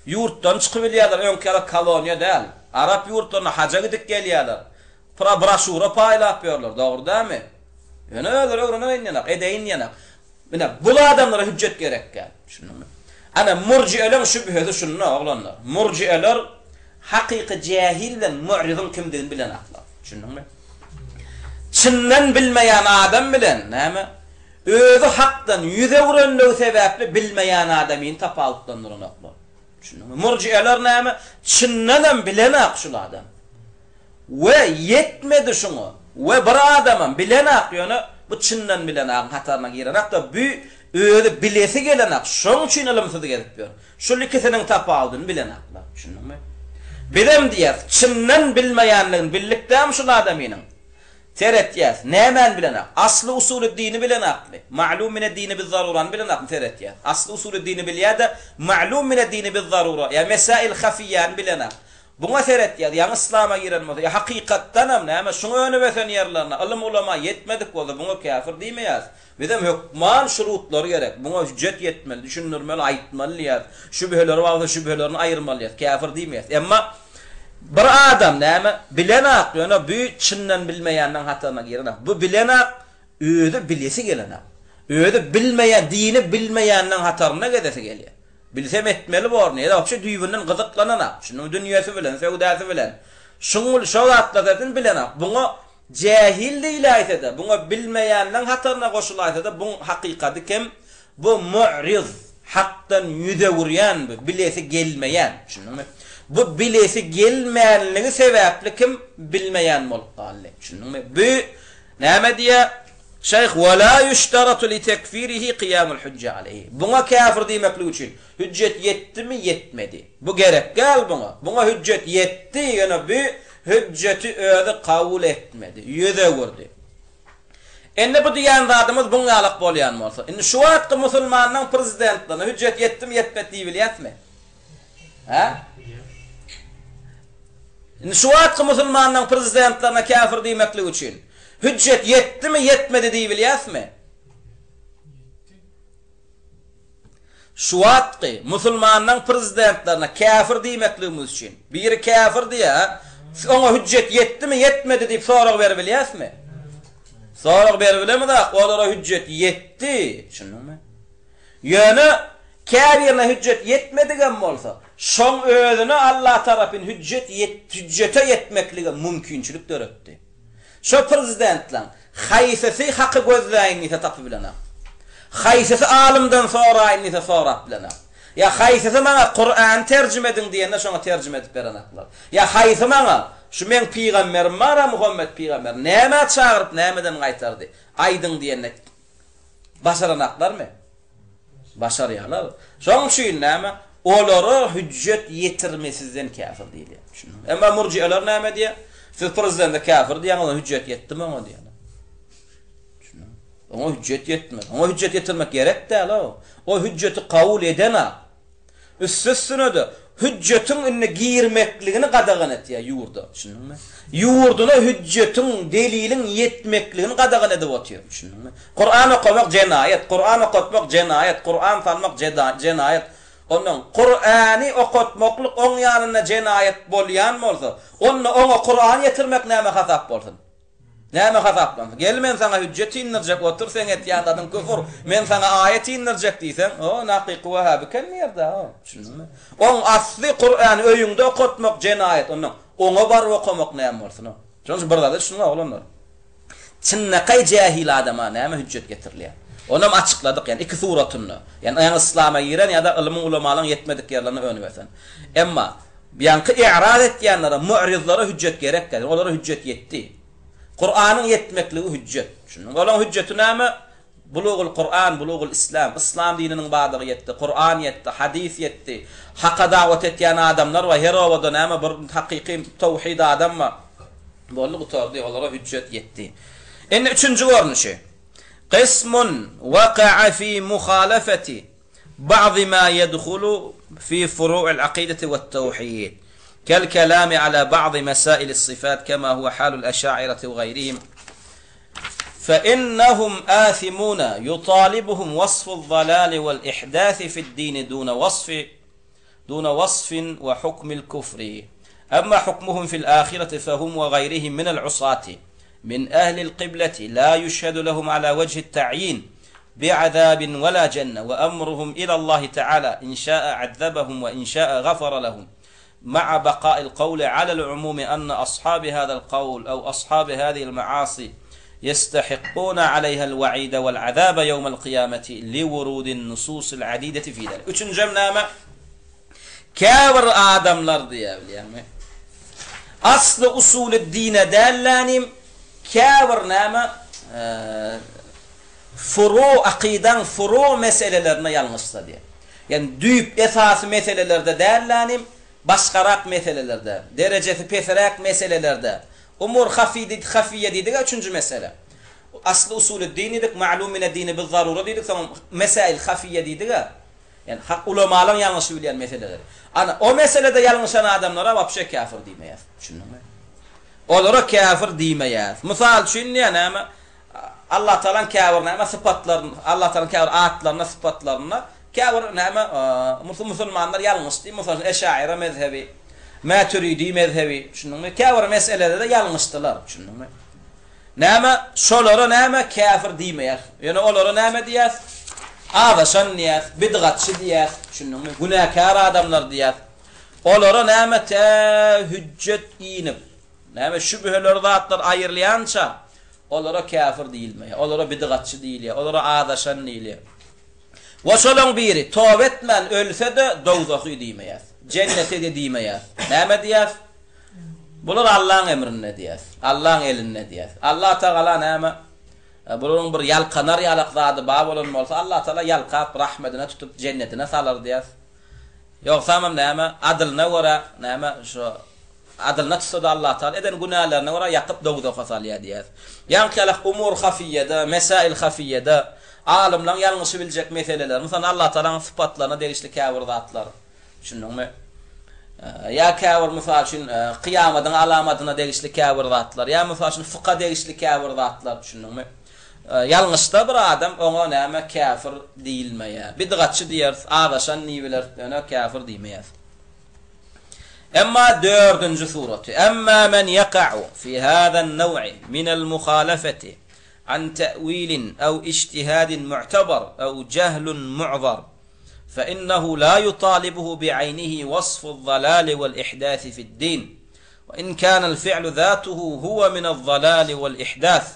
Yurttan çıkıp gelýärler, öňkälek koloniýa däl. Arap yurtlarına haja gidip gelýärler. Broşura paýlap berýärler, dogry dämi? Yani öldür öğrenin ýanak, edeýin ýanak. Mine bu adamlara hüccet gerekkä. Şunun. Ana murci'eler şübhesi şunna oglanlar. Murci'eler hakiki cahilden mu'ridin kimdigini bilen aklar. Şunun çyndan bilmeýän adam bilen näme? Özü hakdan yüze vuranlygy sebäpli bilmeýän adamyň tapawutlandyran aklar. Şunun murci'eler näme? Çyndan bilen akşul adam. We yetmedi şunu. We bir adamın bilen akyony bu çyndan bilen ak hataryna girerak da bu özü bilesi gelen ak. Şoň üçin ilimsiz gelip ber. Şol ikisiniň tapawutyny bilen aklar. Şunun bilem diyas, çyndan bilmeýänligini billikdäm şol adamynyň. Teret diyas, nämen bilenak? Aslı usulü dini bilenak. Ma'lum mined-dini biz-zaruran bilenak teret diyas. Aslı usulü dini bilýärde, ma'lum mined-dini biz-zarura. Ya mesail hafiýan bilenak. Buňa teret diyas, ýa İslama girenmedi. Ya hakykatdan hem näme şuňa önebesen ýerlerine ilim ulama yetmedik bolsa buňa kafir diýmeýäs. Bizim hükman şurutlary gerek. Buňa hüccet yetmeli, düşünürmeli, aýtmaly, şübheleri wagty şübhelerini aýyrmaly. Kafir diýmeýäs. Emma bir adam näme bilenak, ýöne bu çyndan bilmeýänden hataryna girenak. Bu bilenak özü bilesi gelenak. Özü bilmeýän, dini bilmeýänden hataryna gedesi gelýär. Bilsem etmeli borny, ýa-da opşa düýbünden gyzyklananak. Şunyň dünýäsi bilen, sewdasy bilen. Şuňul şogatlaryň bilenak. Buňa cahil diýilýärde, buňa bilmeýänden hataryna goşulyarda bu hakykaty kim? Bu mu'riz, hakdan yüze vurýan, bilesi gelmeýän. Şunyň bu bilesi gelmeýänligi sebäpli kim bilmeýän bolup galdy. Şunyň bu näme diýär? Şeyh ve la yushtaratu li tekfirihi qiyamul hujja aleyhi. Buňa kafir diýmekli üçin hüccet yetdimi, yetmedi. Bu gerek gal buňa. Buňa hüccet yetdi, ýöne bu hücceti özü kabul etmedi. Yüze vurdy. Ende bu diýen zadymyz buňa alyk bolýan bolsa, indi şu wagtda musulmanyň prezidentliğine hüccet yetdimi, yetmedi diýilýärmi? Ha? Indi şu wagtda musulmanyň prezidentliğine kafir diýmekli üçin hüccet yetdimi, yetmedi diýilýärmi? Şu wagtda musulmanyň prezidentlerine kafir diýmekligimiz üçin biri kafir diýär, ona hüccet yetdimi, yetmedi diýip sorag berbilýärmi? Sorag berbilemi da olara hüccet yetti. Şunumy? Ýöne kafirine hüccet yetmedigen bolsa, şoň özüne Allah tarapyn hüccete yetmekligi mümkinçilik döretdi. Şu prezidentlaň haýsysy haky gözläýini tapy bilen. Haýsysy alymdan sonra aýnysa sorap bilen. Ya haýsysy maňa Kur'an terjime edin diýende şoňa terjime edip berenaklar. Ya haýsysy maňa şu men peýgamberim mara Muhammed peýgamber näme çagyryp nämeden gaýtardy? Aýdyň diýende başaranaklarmy? Başarýarlar. Şoň üçin näme? Olary hüccet yetirmesizden kafir diýilýär. Emma murci'eler näme diýär? Siz prezidentde kafir diýen ona hüccet yetdimi ona diýen. Ona hüccet yetmedi. Ona hüccet yetirmek gerek däl o. O hücceti kabul edene. Üstüne de hüccetin önüne girmekligini qadağan etýär ýurda. Şunuňmy? Ýurduna hüccetin, delilin yetmekligini qadağan edip otýar. Şunuňmy? Kur'an okumak cenayet, Kur'an okutmak cenayet, Kur'an tanmak cenayet. Onun Kur'an'ı okutmakluk on yanına cenayet bolyan mı olsa, ona Kur'an getirmek näme hasap bolsun. Näme hasap bolsun. Gel men sana hücceti indirjek otur sen et yandadan küfür. Men sana ayeti indirjek diýsen, o naqiq Vahhabi ken ýerde o. Şunumy? On asly Kur'an öýüňde okutmak cenayet ona bar okumak näme bolsun. Şonu birde şunu olanlar. Çynnaky jahil adama näme hüccet getirilýär. Onam açıkladık yani iki suratını. Yani İslam'a giren ya da ilmin ulamaların yetmedik yerlerini önüversen. Emma yankı i'rad etyenlere, mu'rizlara hüccet gerek geldi. Onlara hüccet yetti. Kur'an'ın yetmekliği hüccet. Şunun olan hücceti näme? Bulugul Kur'an, bulugul İslam. İslam dininin bardygy yetti. Kur'an yetti, hadis yetti. Hakka davet etyen adamlar var. Her ovada näme bir hakiki tevhid adam var. Bollugy tordy onlara hüccet yetti. Enne üçüncü görnüşi. قسم وقع في مخالفة بعض ما يدخل في فروع العقيدة والتوحيد كالكلام على بعض مسائل الصفات كما هو حال الأشاعرة وغيرهم فإنهم آثمون يطالبهم وصف الضلال والإحداث في الدين دون وصف وحكم الكفر أما حكمهم في الآخرة فهم وغيرهم من العصاة من أهل القبلة لا يشهد لهم على وجه التعيين بعذاب ولا جنة وأمرهم إلى الله تعالى إن شاء عذبهم وإن شاء غفر لهم مع بقاء القول على العموم أن أصحاب هذا القول أو أصحاب هذه المعاصي يستحقون عليها الوعيد والعذاب يوم القيامة لورود النصوص العديدة في ذلك. Üçüncü cümleme kâfir adamlar diye yani. Aslı usulü dine derlenim kâfir näme furu akidan furu meselelerine yanlışsa diye. Yani düyüp esası meselelerde derlenim başkarak meselelerde, derecesi pesrak meselelerde. Umur hafiye dedik üçüncü mesele. Aslı usulü dinidik, ma'lumine dini bil zarura dedik, tamam mesail hafiye dedik. Yani hak ulamaların yanlış söyleyen meseleler. Ana o meselede yanlışan adamlara vapşe kafir diýmeýär. Düşündüňmi? Olara kafir diýmeýär. Misal üçin näme Allah Taala'nın kafir näme sıfatlaryny, Allah Taala'nın kafir atlaryna, sıfatlaryna kafir näme musulmanlar yanlış diýip, mesela Eş'ari mezhebi, Maturidi mezhebi, düşündüňmi? Kafir meselelerde de yanlışdylar, düşündüňmi? Näme şolara näme kafir diýmeýär. Yani olara näme diýär? Adaşan diýär, bidgatçy diýär, düşündüňmi? Günahkar adamlar diýär. Olara näme hüccet inip, näme şübheler zatlar aýyrlayança olara kafir diýilmeýär, olara bidgatçy diýilýär, olara adaşan diýilýär. Wa şolaň biri tawba etmän ölse de dowzaky diýmeýär, cennete de diýmeýär. Näme diýär? Bular Allah'ın emrine diýär, Allah'ın eline diýär. Allah Taala näme bunun bir yalqanar yalaq zady bab bolan bolsa Allah Taala yalqap rahmetine tutup cennetine salar diýär. Ýoksa hem näme adylyna görä näme şu adylyna tutsa Allah Taala eden günahlarına görä ýakyp dowzaga salýar diýär. Ýa-ni umur hafiyede, mesail hafiyede alimler ýalňyş biljek meseleler. Mesela Allah Taala'nın sıfatlaryna degişli kafir zatlar. Düşündüňmi? Ya kafir misal üçin kıyamatyň alamatyna degişli kafir zatlar, ya misal üçin fıkha degişli kafir zatlar, düşündüňmi? Yalňyşda bir adam oňa näme kafir diýilmeýär. Bidgatçy diýer, adaşan niýeler, ýöne kafir diýmeýär. Emma dördüncü surati. Emma men yaqa'u fi hada an-naw'i min al-mukhalafati an ta'wilin aw ijtihadin mu'tabar aw jahlun mu'zar fa innahu la yutalibuhu bi'aynihi wasf ad-dhalal wal-ihdath fi ad-din wa in kana al-fi'lu dhatuhu huwa min ad-dhalal wal-ihdath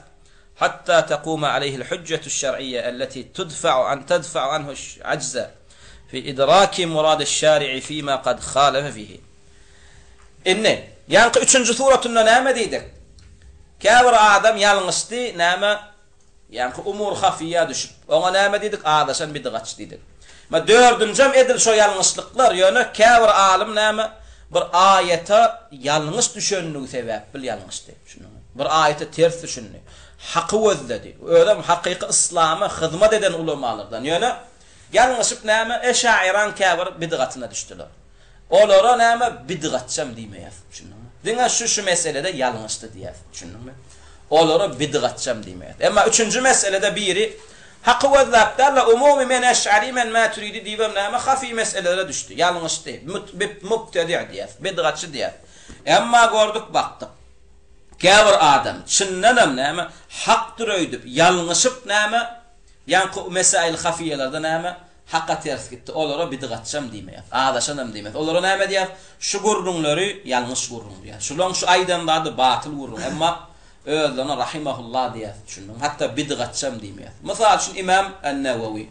حتى تقوم عليه الحجة الشرعية التي تدفع عنه العجز في إدراك مراد الشارع فيما قد خالف فيه. إنه يعني üçüncü suratında näme diýdik? Käbir adam ýalňyşdy, näme? Yani umur hafiýa düşüp. Oňa näme diýdik? Adaşan bidgatçy diýdik. Ma dördüncüm edil şo ýalňyşlyklar, ýöne käbir alim näme? Bir ayete ýalňyş düşünýän sebäp bil ýalňyşdy. Şunu. Bir ayete ters düşündi. Haqqı özledi. Ödem haqiqi İslam'a hizmet eden ulamalardan. Yani yanlışıp näme Eş'ari'nin kafir bidgatyna düşdiler. Olara näme bidgatçam diýmeýär. Düşündüňmi? Diňe şu meselede yanlışdy diýär. Düşündüňmi? Olara bidgatçam diýmeýär. Emma üçüncü meselede biri haqqı wezapdarla umumi men eş'ari men maturidi diýip näme hafi meselelere düşdi. Ýalňyş diýip, mubtadi' diýip, bidgatçy diýip. Emma gördük bakdyk. Käbir adam çyndanam näme haq dürüýdüp, ýalňyşyp näme ýa-ni mesail hafiýelerde näme haqqa ters gitdi. Olara bidgatçam diýmeýär. Adaşanam diýmeýär. Olara näme diýär? Şu gurrunlary ýalňyş gurrun diýär. Şulan şu aýdanlary batyl gurrun. Emma özlerine rahimahullah diýär. Şunu hatta bidgatçam diýmeýär. Mysal üçin İmam en-Nevewi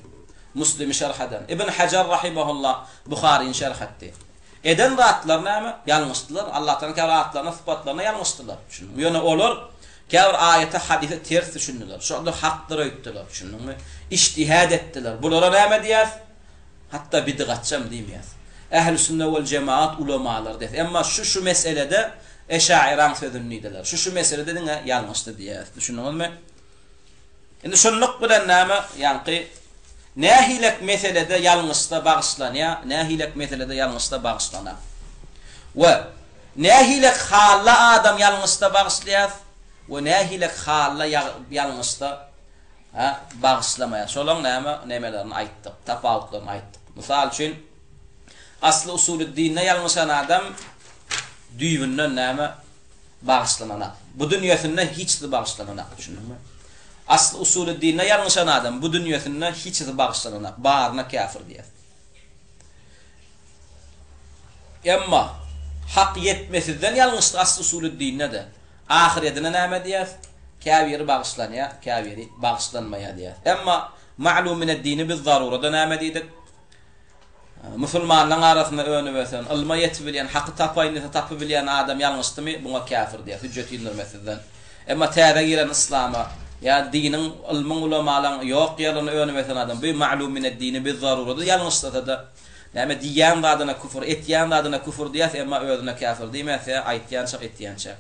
Muslim şerhadan, İbn Hajar rahimahullah Buhariň şerhatdy. Eden zatlar näme? Ýalňyşdylar. Allah'tan kerahatlaryna, sıfatlaryna ýalňyşdylar. Şunu ýöne olar käbir ayete hadise ters düşündiler. Şurada hakdyr öýtdiler. Şunuňmy? İçtihad etdiler. Bulara näme diýär? Hatta bidgatçam diýmeýär. Ähli sünnet we cemaat ulamalar diýär. Emma şu meselede Eşa'iran sözünnidiler. Şu meselede diňe ýalňyşdy diýär. Düşündiňizmi? Endi şunluk bilen näme? Ýani nähilek meselede ýalňyşda bagyşlanýar, nähilek meselede ýalňyşda bagyşlanýar. We nähilek halla adam ýalňyşda bagyşlaýar, we nähilek halla ýalňyşda bagyşlamaýar. Şolaň nämelerini aýtdyk, tapawutlaryny aýtdyk. Mysal üçin asly usulüddinne ýalňyşan adam düýbünden näme bagyşlananak. Bu dünýäsinde hiç de bagyşlananak, düşündiňmi? Asly usulüddinne ýalňyşan adam bu dünýäsinde hiç de bagyşlananak, baryna kafir diýär. Emma hak yetmesinden ýalňyş asly usulüddinne de ahiretine näme diýär? Kafiri bagyşlanýar, kafiri bagyşlanmaýar diýär. Emma ma'lum min ed-dini biz-zarurada näme diýdik? Musulmanlaryň arasynda öňe bersen, ilma ýetibilýän, haqqy tapybilýän adam ýalňyşdymy? Buňa kafir diýär, hüjjet ýindirmesinden. Emma täze giren islama, ya dinin, ilmiň ulamalaryň ýok ýerine öňe bersen adam, bu ma'lum min ed-dini biz-zarurada ýalňyşdyda da. Näme diýen zadyna küfür, etýän zadyna küfür diýär, emma özüne kafir diýmese, aýtýança etýänçä.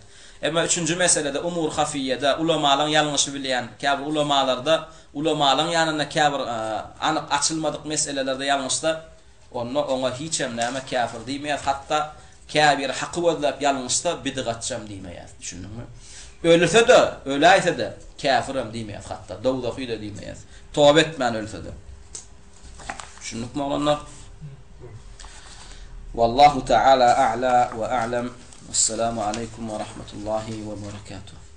Emma üçüncü meselede umur hafiyyede ulamaların ýalňyşy bilýän, käbir ulamalarda ulamaların ýanyna käbir anyk açylmadyk meselelerde ýalňyşda ona hiç hem näme kafir diýmeýär, hatda käbir haqqy wezlap ýalňyşda bidgatçam diýmeýär. Düşündiňmi? Ölse de, öläýse de kafirim diýmeýär, hatda dowdahy da diýmeýär. Tawba etmän ölse de. Şunlukmy olanlar? Wallahu ta'ala a'la wa a'lam. Assalamu alaikum wa rahmatullahi wa barakatuh.